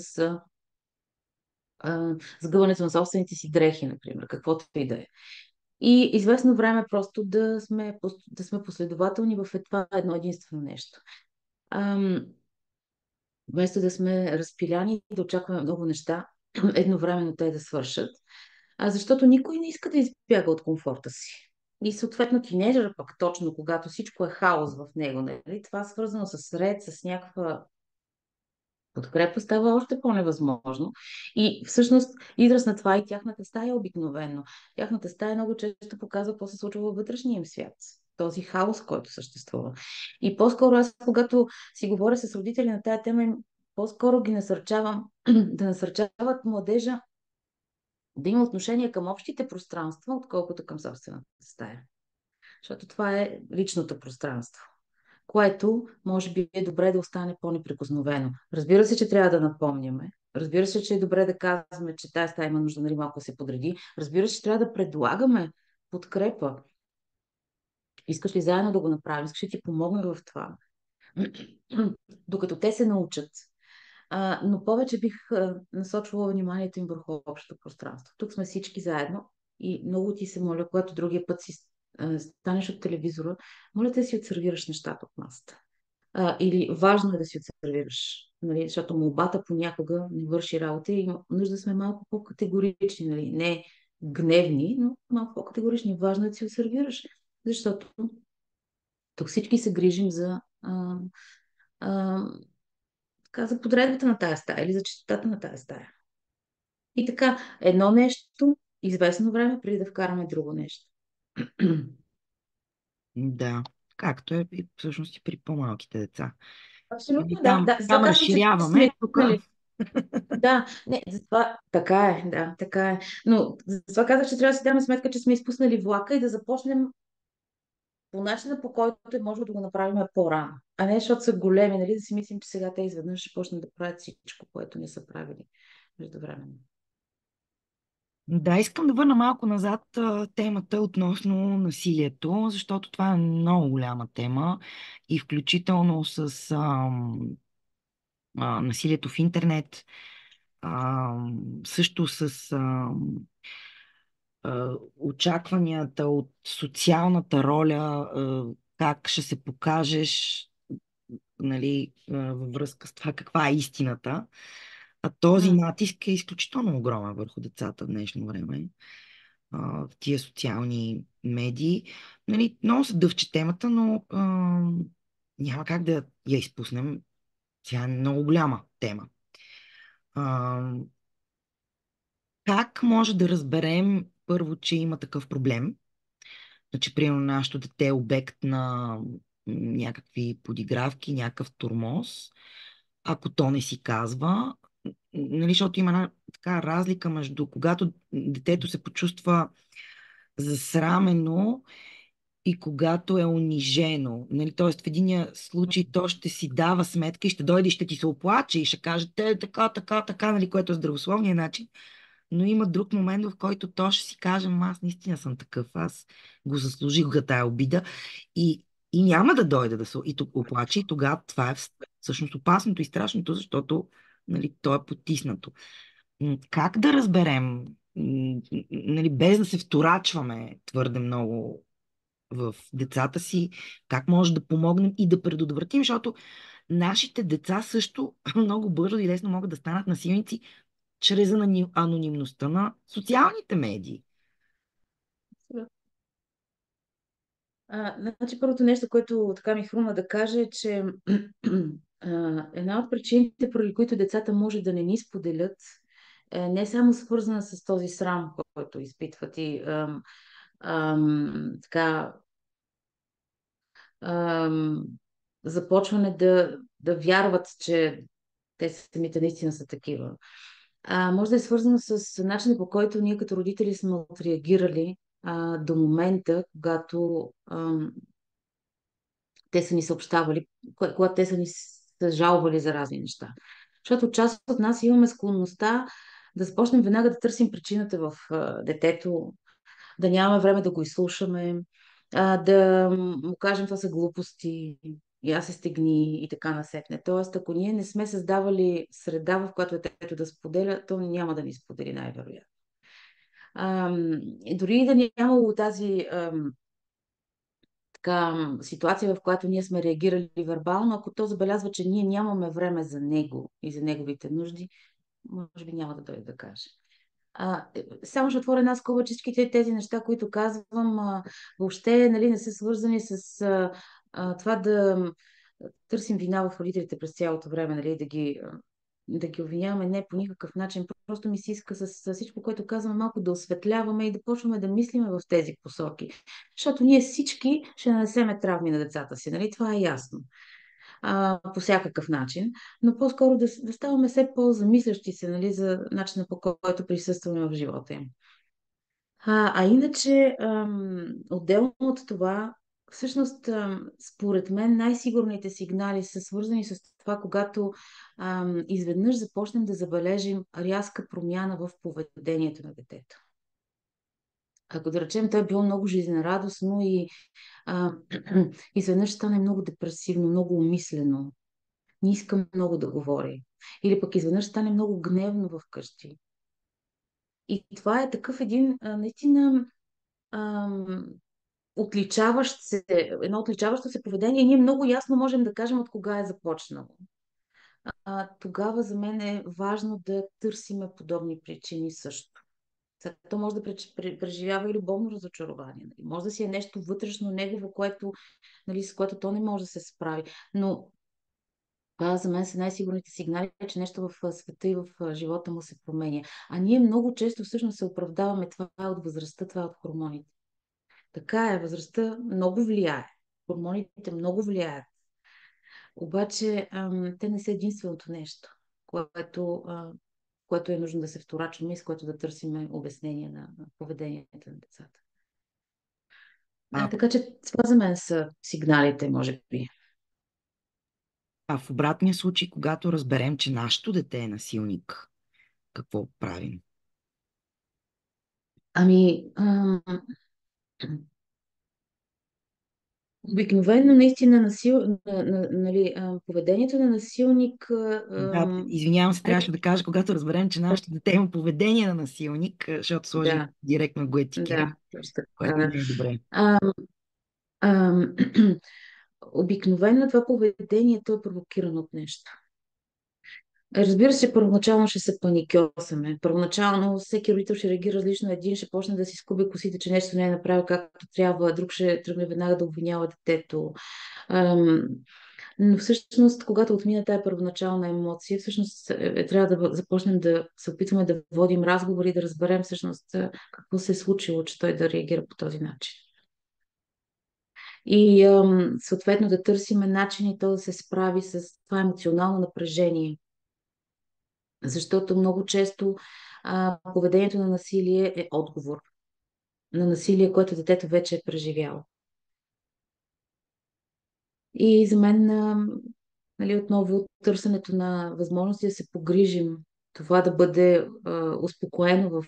сгъването на собствените си дрехи, например, каквото и да е. И известно време просто да сме последователни в това едно единствено нещо. Ам, Вместо да сме разпиляни и да очакваме много неща, едновременно те да свършат, защото никой не иска да избяга от комфорта си. И съответно тинейджъра пък точно, когато всичко е хаос в него, нали? Това свързано с ред, с някаква подкрепа става още по-невъзможно. И всъщност израз на това и тяхната стая обикновено. Тяхната стая много често показва какво се случва във вътрешния им свят. Този хаос, който съществува. И по-скоро аз, когато си говоря с родители на тая тема, по-скоро ги насърчавам да насърчават младежа да има отношение към общите пространства, отколкото към собствената стая. Защото това е личното пространство, което може би е добре да остане по-неприкосновено. Разбира се, че трябва да напомняме. Разбира се, че е добре да казваме, че тази стая има нужда, нали, малко да се подреди. Разбира се, че трябва да предлагаме подкрепа. Искаш ли заедно да го направим? Искаш ли ти помогна в това? Докато те се научат. Но повече бих насочвала вниманието им върху общото пространство. Тук сме всички заедно и много ти се моля, когато другия път си станеш от телевизора, моля те да си отсервираш нещата от масата. Или важно е да си отсервираш, нали, защото молбата понякога не върши работа и има нужда да сме малко по-категорични, нали, не гневни, но малко по-категорични. Важно е да си отсервираш, защото тук всички се грижим а, за подредбата на тая стая или за чистотата на тая стая. И така, едно нещо, известно време, преди да вкараме друго нещо. Да, както е и всъщност и при по-малките деца. Или Абсолютно, да. там, Да, затова там казвам, че сме разширяваме, тук изпуснали. Да, не, затова така е, да, така е. Но затова казах, че трябва да си даме сметка, че сме изпуснали влака и да започнем по начина, по който е може да го направим по-рано. А не защото са големи, нали, да си мислим, че сега те изведнъж ще почнат да правят всичко, което не са правили междувременно. да, искам да върна малко назад темата относно насилието, защото това е много голяма тема и включително с насилието в интернет, също с очакванията от социалната роля, как ще се покажеш, нали, във връзка с това каква е истината. А този М. натиск е изключително огромен върху децата в днешно време, в тия социални медии. Нали, много се дъвче темата, но няма как да я изпуснем. Тя е много голяма тема. А, как може да разберем първо, че има такъв проблем? Значи, примерно, нашето дете е обект на някакви подигравки, някакъв тормоз, ако то не си казва, нали, защото има една така разлика между когато детето се почувства засрамено и когато е унижено. Нали, тоест в единия случай то ще си дава сметка и ще дойде и ще ти се оплаче и ще каже те така, така, така, нали, което е здравословният начин. Но има друг момент, в който то ще си каже, аз наистина съм такъв, аз го заслужих за тая обида и няма да дойде да се и тук оплаче и тогава това е всъщност опасното и страшното, защото нали, то е потиснато. Как да разберем, нали, без да се вторачваме твърде много в децата си, как може да помогнем и да предотвратим, защото нашите деца също много бързо и лесно могат да станат насилници чрез анонимността на социалните медии. Значи, първото нещо, което така ми хрумна да кажа е, че една от причините, поради които децата може да не ни споделят, е не само свързана с този срам, който изпитват и така ам, започване да вярват, че те самите наистина са такива. Може да е свързано с начина, по който ние като родители сме отреагирали до момента, когато те са ни съобщавали, когато те са ни се жалвали за разни неща. Защото част от нас имаме склонността да започнем веднага да търсим причината в детето, да нямаме време да го изслушаме, да му кажем това са глупости, я се стегни и така насетне. Тоест, ако ние не сме създавали среда, в която детето да споделя, то няма да ни сподели най-вероятно. И дори и да нямало тази така, ситуация, в която ние сме реагирали вербално, ако то забелязва, че ние нямаме време за него и за неговите нужди, може би няма да дойде да каже. Само ще отворя една скоба, че всичките тези неща, които казвам, въобще нали, не са свързани с това да търсим вина в родителите през цялото време, нали, да ги обвиняваме не по никакъв начин. Просто ми се иска с всичко, което казваме, малко да осветляваме и да почваме да мислиме в тези посоки. Защото ние всички ще нанесеме травми на децата си, нали? Това е ясно. По всякакъв начин, но по-скоро да ставаме все по-замислящи се, нали, за начина по който присъстваме в живота им. Иначе, отделно от това, всъщност, според мен, най-сигурните сигнали са свързани с това, когато изведнъж започнем да забележим рязка промяна в поведението на детето. Ако да речем, той е било много жизнерадостно и а, изведнъж стане много депресивно, много умислено, не иска много да говори. Или пък изведнъж стане много гневно в къщи. И това е такъв един наистина ам, отличаващ се, едно отличаващо се поведение. Ние много ясно можем да кажем от кога е започнало. Тогава за мен е важно да търсиме подобни причини също. То може да преживява и любовно разочарование. Нали? Може да си е нещо вътрешно негово, което, нали, с което то не може да се справи. Но това за мен са най-сигурните сигнали, че нещо в света и в живота му се променя. А ние много често всъщност се оправдаваме, това е от възрастта, това е от хормоните. Така е, възрастта много влияе. Хормоните много влияят. Обаче те не са единственото нещо, което е нужно да се вторачваме и с което да търсиме обяснение на поведението на децата. А, Така че това за мен са сигналите, може би. а в обратния случай, когато разберем, че нашето дете е насилник, какво правим? Ами, обикновено наистина нали, поведението на насилник. Да, извинявам се, Ай, трябваше да кажа, когато разберем, че нашето дете има поведение на насилник, защото сложих да, директно го етикет, да, точно така. което Да. не е добре. А, а, Обикновено това поведение то е провокирано от нещо. Разбира се, първоначално ще се паникьосаме. Първоначално всеки родител ще реагира различно. Един ще почне да си скуби косите, че нещо не е направил както трябва, друг ще тръгне веднага да обвинява детето. Но всъщност, когато отмина тая първоначална емоция, всъщност трябва да започнем да се опитваме да водим разговори и да разберем всъщност какво се е случило, че той да реагира по този начин. И съответно да търсиме начини то да се справи с това емоционално напрежение. Защото много често поведението на насилие е отговор на насилие, което детето вече е преживяло. И за мен, нали, отново търсенето на възможности да се погрижим, това да бъде успокоено в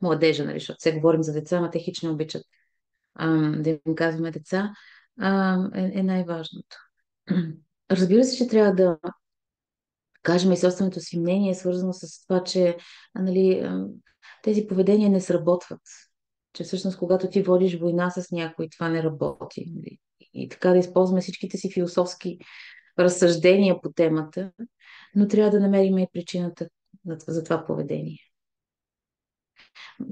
младежа, нали, защото сега говорим за деца, ама те хич не обичат да им казваме деца, е най-важното. Разбира се, че трябва да кажем и собственото си мнение, свързано с това, че нали, тези поведения не сработват. Че всъщност, когато ти водиш война с някой, това не работи. Нали. И така да използваме всичките си философски разсъждения по темата, но трябва да намерим и причината за това поведение.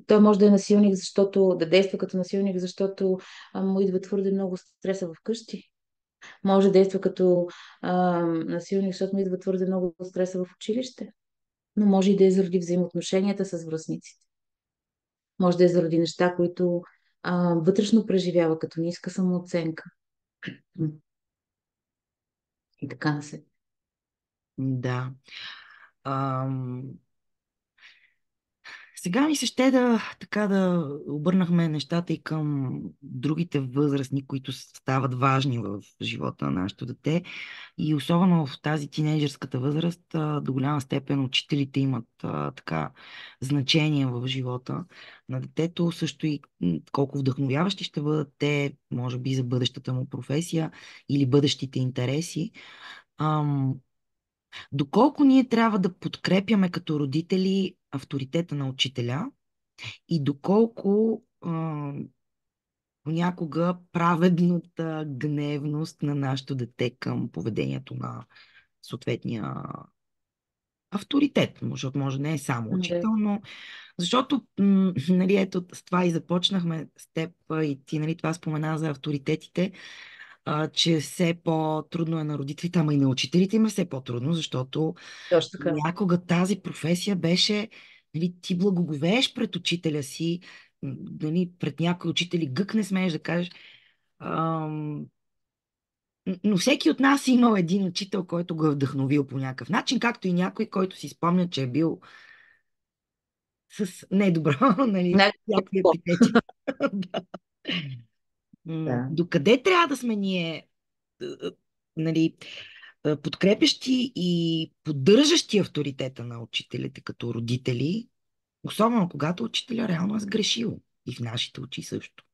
Той може да е насилник, защото да действа като насилник, защото му идва твърде много стреса в къщи. Може да действа като насилник, защото му идва твърде много стреса в училище. Но може и да е заради взаимоотношенията с връстниците. Може да е заради неща, които вътрешно преживява, като ниска самооценка. И така на се. Да. Ам, Сега ми се ще да обърнахме нещата и към другите възрастни, които стават важни в живота на нашето дете. И особено в тази тинейджърската възраст, до голяма степен учителите имат така значение в живота на детето, също и колко вдъхновяващи ще бъдат те, може би за бъдещата му професия или бъдещите интереси. Ам, Доколко ние трябва да подкрепяме като родители авторитета на учителя и доколко понякога праведната гневност на нашето дете към поведението на съответния авторитет, защото може не е само Да. учител, но защото, нали, ето с това и започнахме с теб и ти, нали, това спомена за авторитетите, че все по-трудно е на родителите, ама и на учителите им е все по-трудно, защото Точно така. някога тази професия беше, нали, ти благоговееш пред учителя си, нали, пред някои учители гък не смееш да кажеш. Ам, но всеки от нас е имал един учител, който го е вдъхновил по някакъв начин, както и някой, който си спомня, че е бил с недобро, нали, с някакви Най-какво. епитети. Да. Да. Докъде трябва да сме ние, нали, подкрепящи и поддържащи авторитета на учителите като родители, особено когато учителя реално е сгрешил и в нашите очи също.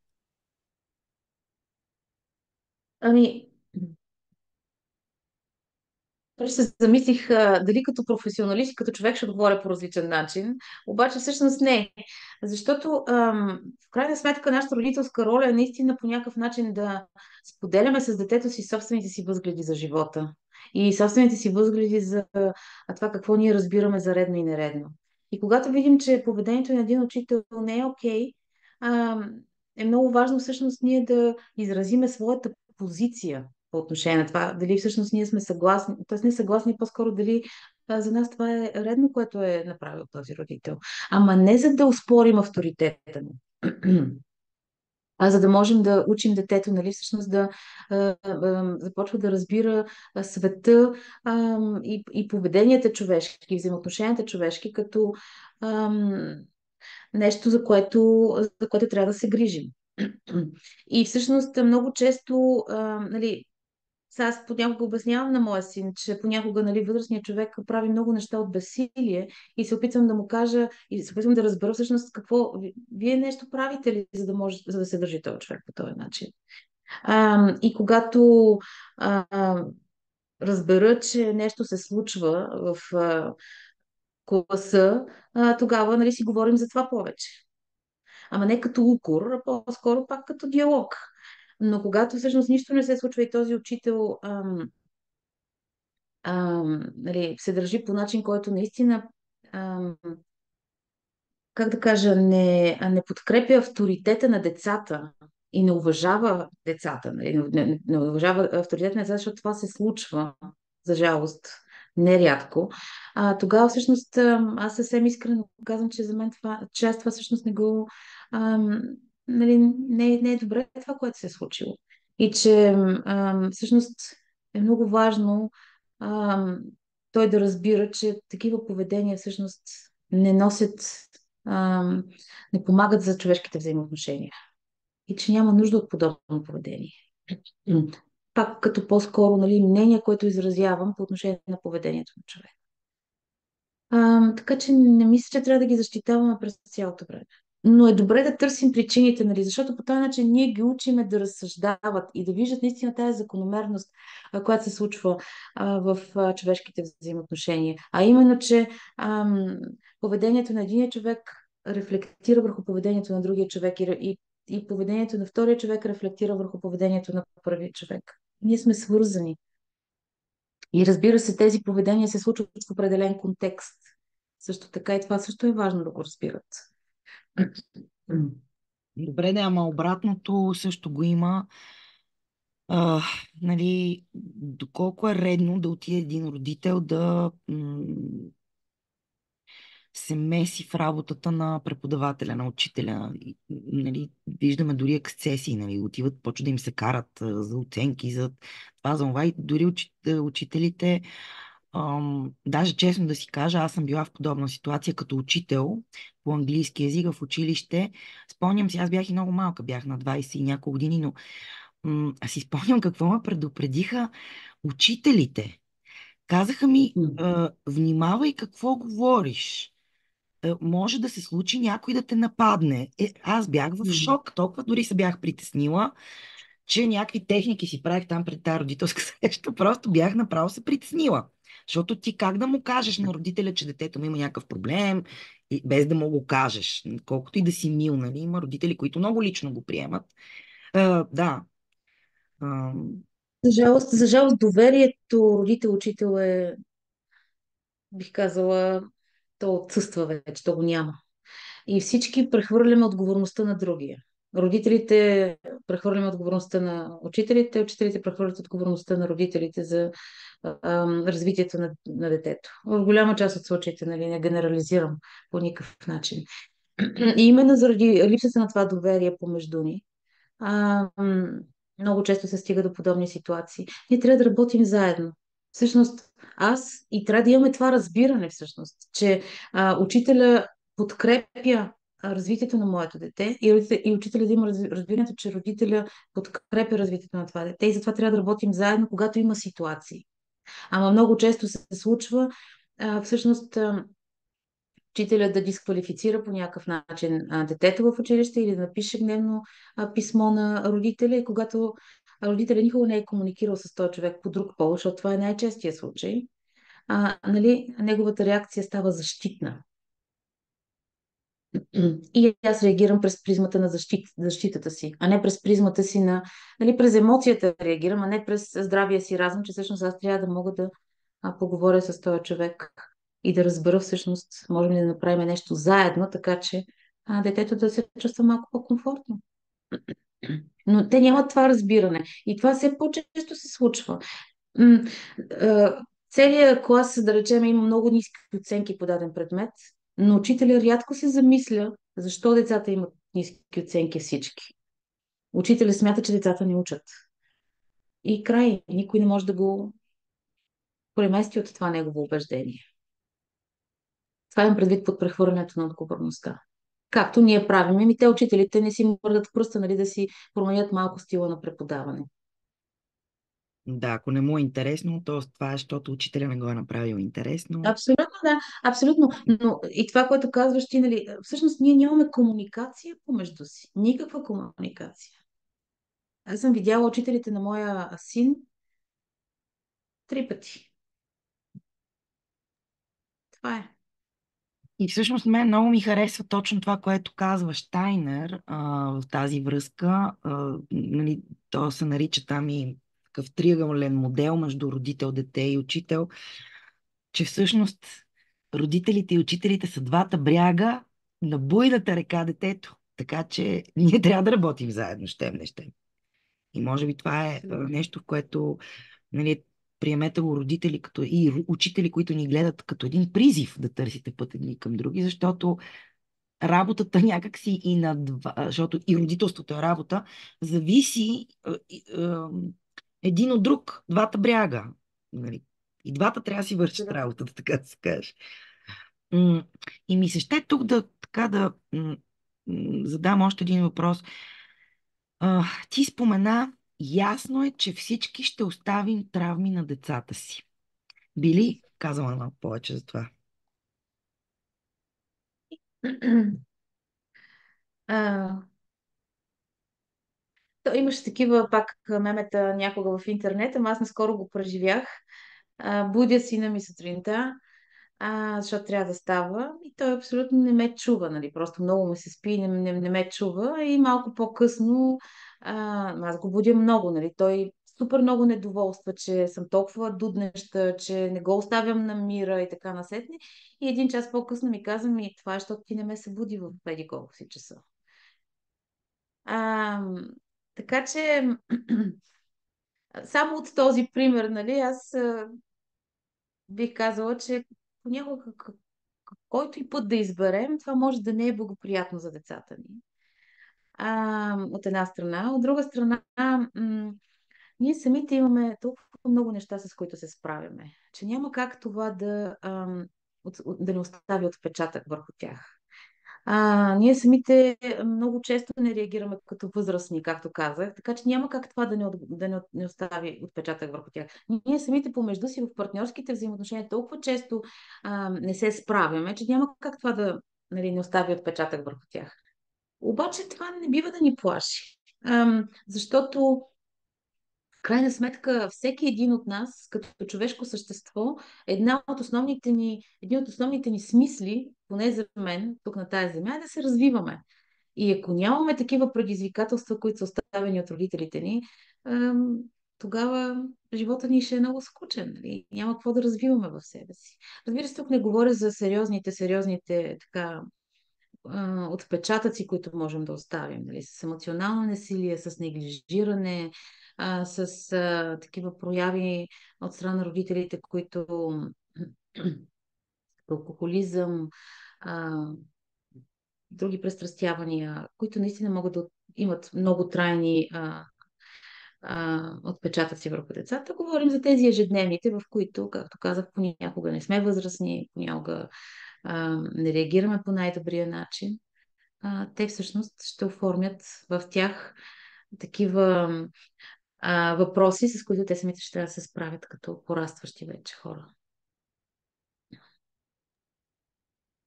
Ами, Просто се замислих дали като професионалист и като човек ще отговоря по различен начин, обаче всъщност не. Защото в крайна сметка нашата родителска роля е наистина по някакъв начин да споделяме с детето си собствените си възгледи за живота и собствените си възгледи за това какво ние разбираме за редно и нередно. И когато видим, че поведението на един учител не е окей, е много важно всъщност ние да изразиме своята позиция по отношение на това, дали всъщност ние сме съгласни, т.е. не съгласни, по-скоро дали за нас това е редно, което е направил този родител. Ама не за да успорим авторитета му, а за да можем да учим детето, нали, всъщност да започва да разбира света и поведенията човешки, и взаимоотношенията човешки, като нещо, за което трябва да се грижим. И всъщност много често, нали, сега аз понякога обяснявам на моя син, че понякога, нали, възрастният човек прави много неща от безсилие и се опитвам да му кажа и се опитвам да разбера всъщност какво вие нещо правите ли, за да може, за да се държи този човек по този начин. И когато а, разбера, че нещо се случва в класа, тогава, нали, си говорим за това повече. Ама не като укор, а по-скоро пак като диалог. Но когато всъщност нищо не се случва и този учител нали, се държи по начин, който наистина, ам, как да кажа, не подкрепя авторитета на децата и не уважава децата, нали, не уважава авторитета на децата, защото това се случва, за жалост, нерядко. Тогава всъщност аз съвсем искрено казвам, че за мен това, че аз това всъщност не го, ам, нали, не е добре това, което се е случило. И че всъщност е много важно ам, той да разбира, че такива поведения всъщност не носят, ам, не помагат за човешките взаимоотношения и че няма нужда от подобно поведение. М. Пак като по-скоро, нали, мнение, което изразявам по отношение на поведението на човек. Така че не мисля, че трябва да ги защитаваме през цялото време. Но е добре да търсим причините, нали, защото по този начин ние ги учиме да разсъждават и да виждат наистина тази закономерност, която се случва в човешките взаимоотношения. А именно, че поведението на един човек рефлектира върху поведението на другия човек и поведението на втория човек рефлектира върху поведението на първия човек. Ние сме свързани. И разбира се, тези поведения се случват в определен контекст. Също така и това също е важно да го разбират. Добре, да, ама обратното също го има. Нали, доколко е редно да отиде един родител да се меси в работата на преподавателя, на учителя. И, нали, виждаме дори ексцесии, нали, отиват, почват да им се карат за оценки, за това, за това. И дори учителите, даже честно да си кажа, аз съм била в подобна ситуация като учител по английски язик в училище. Спомням си, аз бях и много малка, бях на 20 и няколко години, но аз си спомням какво ме предупредиха учителите. Казаха ми, внимавай какво говориш, може да се случи някой да те нападне. Аз бях в шок, толкова дори се бях притеснила, че някакви техники си правих там пред тази родителска среща, просто бях направо се притеснила. Защото ти как да му кажеш на родителя, че детето му има някакъв проблем, и без да му го кажеш, колкото и да си мил, нали? Има родители, които много лично го приемат. Да. А, За жалост, доверието родител-учител е бих казала, то отсъства вече, то го няма. И всички прехвърляме отговорността на другия. Родителите прехвърляме отговорността на учителите, учителите прехвърлят отговорността на родителите за развитието на детето. В голяма част от случаите, нали, не генерализирам по никакъв начин. И именно заради липсата на това доверие помежду ни, а, м, много често се стига до подобни ситуации. Ние трябва да работим заедно. Всъщност, аз и трябва да имаме това разбиране, всъщност, че учителя подкрепя развитието на моето дете и учителя да има разбирането, че родителя подкрепя развитието на това дете и затова трябва да работим заедно, когато има ситуации. Ама много често се случва всъщност учителя да дисквалифицира по някакъв начин детето в училище или да напише гневно писмо на родителя и когато родителя никога не е комуникирал с този човек по друг повод, защото това е най-честия случай, нали, неговата реакция става защитна. И аз реагирам през призмата на защитата си, а не през призмата си на, нали, през емоцията реагирам, а не през здравия си разум, че всъщност аз трябва да мога да поговоря с този човек и да разбера всъщност, можем ли да направим нещо заедно, така че детето да се чувства малко по-комфортно. Но те нямат това разбиране. И това все по-често се случва. М, Целият клас, да речем, има много ниски оценки по даден предмет, но учителя рядко се замисля защо децата имат ниски оценки всички. Учителя смята, че децата не учат. И край. Никой не може да го премести от това негово убеждение. Това имам предвид под прехвърлянето на отговорността. Както ние правим, и те учителите не си мърдат в пръста, нали, да си променят малко стила на преподаване. Да, ако не му е интересно, то това е, защото учителя не го е направил интересно. Абсолютно, да, абсолютно. Но и това, което казваш ти, нали, всъщност ние нямаме комуникация помежду си. Никаква комуникация. Аз съм видяла учителите на моя син 3 пъти. Това е. И всъщност мен много ми харесва точно това, което казва Штайнер в тази връзка. Нали, то се нарича там и такъв триъгълен модел между родител, дете и учител, че всъщност родителите и учителите са двата бряга на буйната река детето. Така че ние трябва да работим заедно, щем не щем. И може би това е нещо, в което, нали, приемете го родители като и учители, които ни гледат като един призив да търсите път едни към други, защото работата някакси и на два, защото и родителството е работа, зависи един от друг, двата бряга. Нали. И двата трябва да си вършат работата, така да се каже. И ми се ще тук да задам още един въпрос. Ти спомена, ясно е, че всички ще оставим травми на децата си. Били казала малко повече за това? А, то имаше такива пак мемета някога в интернет, ама аз наскоро го преживях. Будя сина ми сутринта, защото трябва да става. И той абсолютно не ме чува, нали? Просто много му се спи и не ме чува. И малко по-късно аз го будя много, нали? Той супер много недоволства, че съм толкова дуднеща, че не го оставям на мира и така насетне. И един час по-късно ми каза, това е, защото ти не ме събуди в преди колко си часа. А, така че само от този пример, нали, аз бих казала, че понякога който и път да изберем, това може да не е благоприятно за децата ни. От една страна. От друга страна, ние самите имаме толкова много неща, с които се справяме, че няма как това да не остави отпечатък върху тях. Ние самите много често не реагираме като възрастни, както казах, така че няма как това да не остави отпечатък върху тях. Ние самите помежду си в партньорските взаимоотношения толкова често не се справяме, че няма как това да, нали, не остави отпечатък върху тях. Обаче това не бива да ни плаши, защото в крайна сметка, всеки един от нас, като човешко същество, един от основните ни смисли, поне за мен, тук на тази земя, е да се развиваме. И ако нямаме такива предизвикателства, които са оставени от родителите ни, тогава живота ни ще е много скучен, нали? Няма какво да развиваме в себе си. Разбира се, тук не говоря за сериозните така, отпечатъци, които можем да оставим, нали? С емоционално насилие, с неглижиране, с такива прояви от страна на родителите, които алкохолизъм, а, други престрастявания, които наистина могат да имат много трайни отпечатъци върху децата. Говорим за тези ежедневните, в които, както казах, понякога не сме възрастни, понякога не реагираме по най-добрия начин. Те всъщност ще оформят в тях такива въпроси, с които те самите ще трябва да се справят като порастващи вече хора.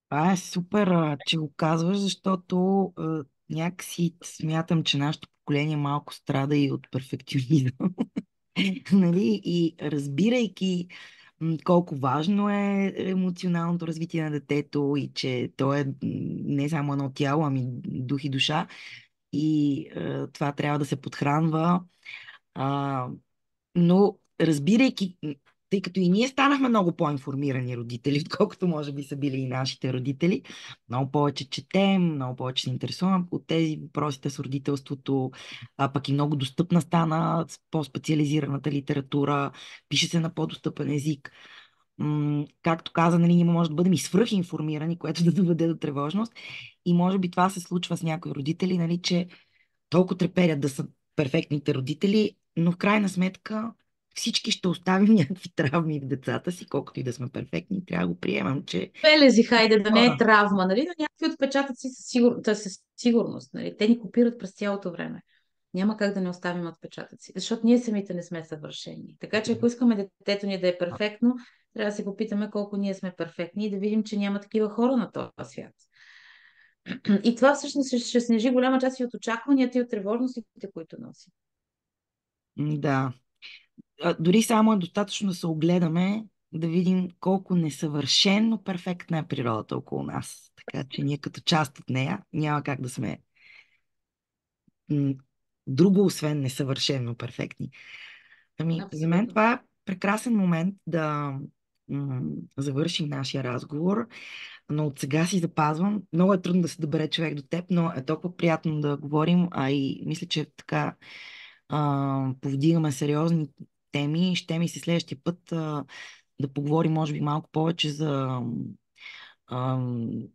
Това е супер, че го казваш, защото някакси смятам, че нашето поколение малко страда и от перфекционизъм. Нали? И разбирайки колко важно е емоционалното развитие на детето и че то е не само едно тяло, ами дух и душа и това трябва да се подхранва. А, но разбирайки, тъй като и ние станахме много по-информирани родители, отколкото може би са били и нашите родители, много повече четем, много повече се интересуваме от тези въпросите с родителството, а пък и много достъпна стана по-специализираната литература, пише се на по-достъпен език. Както каза, нали, ние може да бъдем и свръхинформирани, което да доведе до тревожност. И може би това се случва с някои родители, нали, че толкова треперят да са перфектните родители, но в крайна сметка всички ще оставим някакви травми в децата си, колкото и да сме перфектни. Трябва да го приемам, че Белези, хайде, да не е хора. травма, нали? Но някакви отпечатъци със сигурност, нали? Те ни копират през цялото време. Няма как да не оставим отпечатъци, защото ние самите не сме съвършени. Така че ако искаме детето ни да е перфектно, трябва да се попитаме колко ние сме перфектни и да видим, че няма такива хора на този свят. И това всъщност ще снижи голяма част и от очакванията и от тревожностите, които носи. Да. Дори само е достатъчно да се огледаме, да видим колко несъвършено перфектна е природата около нас. Така че ние като част от нея няма как да сме м, друго, освен несъвършено перфектни. Ами, за мен Абсолютно. това е прекрасен момент да завършим нашия разговор, но от сега си запазвам. Много е трудно да се добере човек до теб, но е толкова приятно да говорим, а и мисля, че така повдигаме сериозни теми. Ще ми се следващия път да поговорим, може би, малко повече за ам,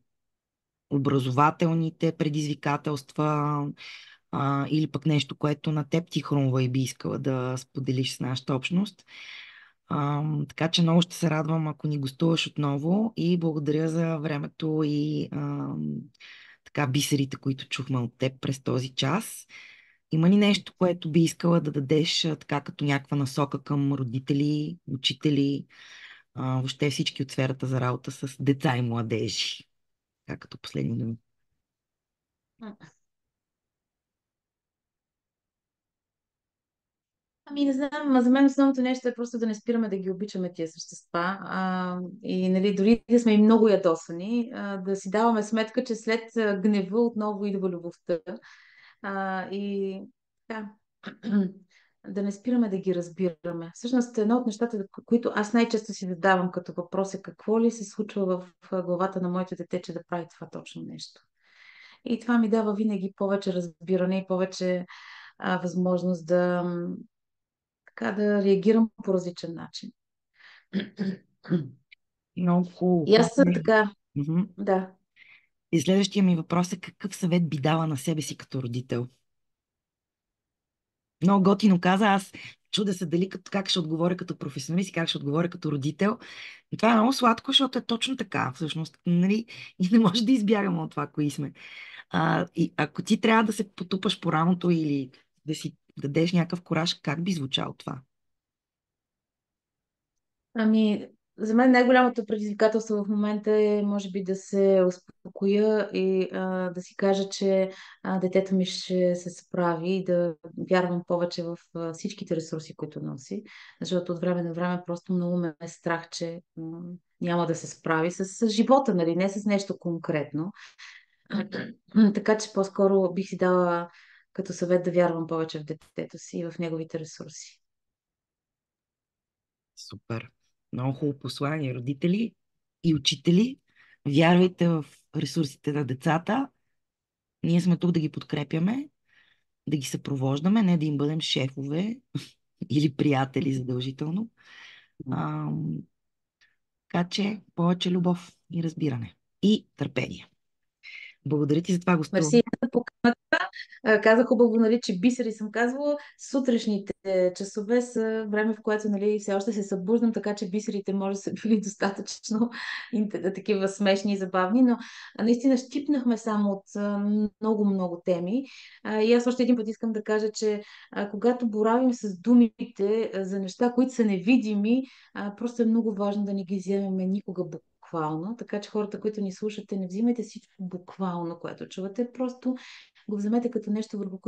образователните предизвикателства, или пък нещо, което на теб ти хрумва и би искала да споделиш с нашата общност. Така че много ще се радвам, ако ни гостуваш отново и благодаря за времето и така бисерите, които чухме от теб през този час. Има ли нещо, което би искала да дадеш така като някаква насока към родители, учители, въобще всички от сферата за работа с деца и младежи? Така като последни думи. Ами не знам, за мен основното нещо е просто да не спираме да ги обичаме тия същества. И нали, дори да сме и много ядосани, да си даваме сметка, че след гнева отново идва любовта. И така, да не спираме да ги разбираме. Всъщност, едно от нещата, които аз най-често си задавам като въпрос е какво ли се случва в главата на моето дете, че да прави това точно нещо. И това ми дава винаги повече разбиране и повече възможност така да реагирам по различен начин. Много хубаво. И аз така, Мгм. да. И следващия ми въпрос е какъв съвет би дала на себе си като родител? Много готино каза, аз чудя се дали как ще отговоря като професионалист и как ще отговоря като родител. И това е много сладко, защото е точно така, всъщност. Нали? И не може да избягаме от това, кои сме. И ако ти трябва да се потупаш по рамото или да си дадеш някакъв кораж, как би звучало това? Ами, за мен най-голямото предизвикателство в момента е, може би, да се успокоя и да си кажа, че детето ми ще се справи и да вярвам повече в всичките ресурси, които носи, защото от време на време просто много ме е страх, че няма да се справи с живота, нали, не с нещо конкретно. Така че по-скоро бих си дала като съвет да вярвам повече в детето си и в неговите ресурси. Супер. Много хубаво послание, родители и учители. Вярвайте в ресурсите на децата. Ние сме тук да ги подкрепяме, да ги съпровождаме, не да им бъдем шефове или приятели задължително. А, така че повече любов и разбиране. И търпение. Благодаря ти за това Мерси гостуване. за поканата. Казах хубаво, нали, че бисери съм казвала. Сутрешните часове са време, в което, нали, все още се събуждам, така че бисерите може да са били достатъчно такива смешни и забавни, но наистина щипнахме само от много теми. И аз още един път искам да кажа, че когато боравим с думите за неща, които са невидими, просто е много важно да не ги вземем никога буквално, така че хората, които ни слушате, не взимайте всичко буквално, което чувате, просто го вземете като нещо, върху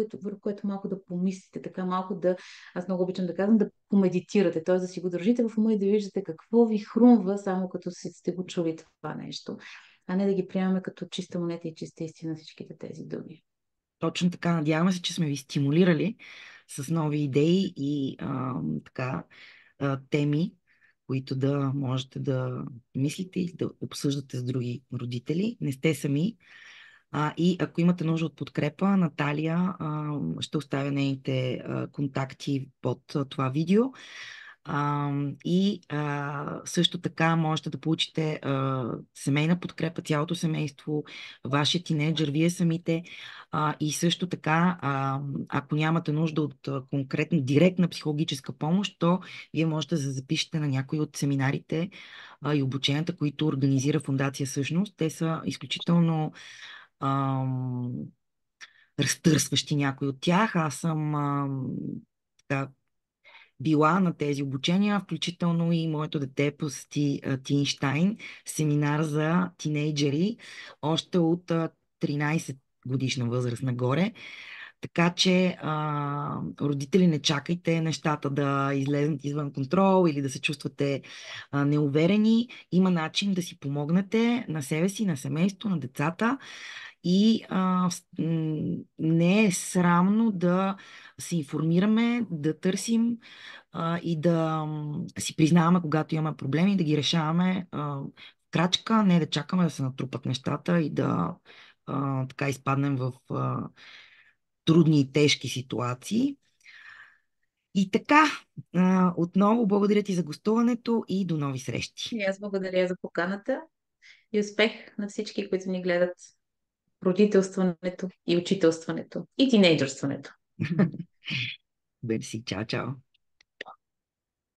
което малко да помислите, така малко да, аз много обичам да казвам, да помедитирате, т.е. да си го държите в ума и да виждате какво ви хрумва, само като си сте го чули това нещо, а не да ги приемаме като чиста монета и чиста истина всичките тези думи. Точно така. Надяваме се, че сме ви стимулирали с нови идеи и така теми, които да можете да мислите и да обсъждате с други родители. Не сте сами. И ако имате нужда от подкрепа, Наталия ще оставя нейните контакти под това видео. Също така можете да получите семейна подкрепа, цялото семейство, вашия тинейджър, вие самите. И също така, ако нямате нужда от конкретно директна психологическа помощ, то вие можете да се запишете на някои от семинарите и обученията, които организира Фондация Същност. Те са изключително ам, разтърсващи, някои от тях. Аз съм така, била на тези обучения, включително и моето дете посети Тинштайн, семинар за тинейджери, още от 13 годишна възраст нагоре. Така че родители, не чакайте нещата да излезнат извън контрол или да се чувствате неуверени. Има начин да си помогнете на себе си, на семейство, на децата и не е срамно да се информираме, да търсим и да си признаваме, когато имаме проблеми и да ги решаваме крачка, не да чакаме да се натрупат нещата и да така изпаднем в трудни и тежки ситуации. И така, отново благодаря ти за гостуването и до нови срещи. И аз благодаря за поканата и успех на всички, които ни гледат родителстването и учителстването и тинейджърстването. Мерси, чао, чао.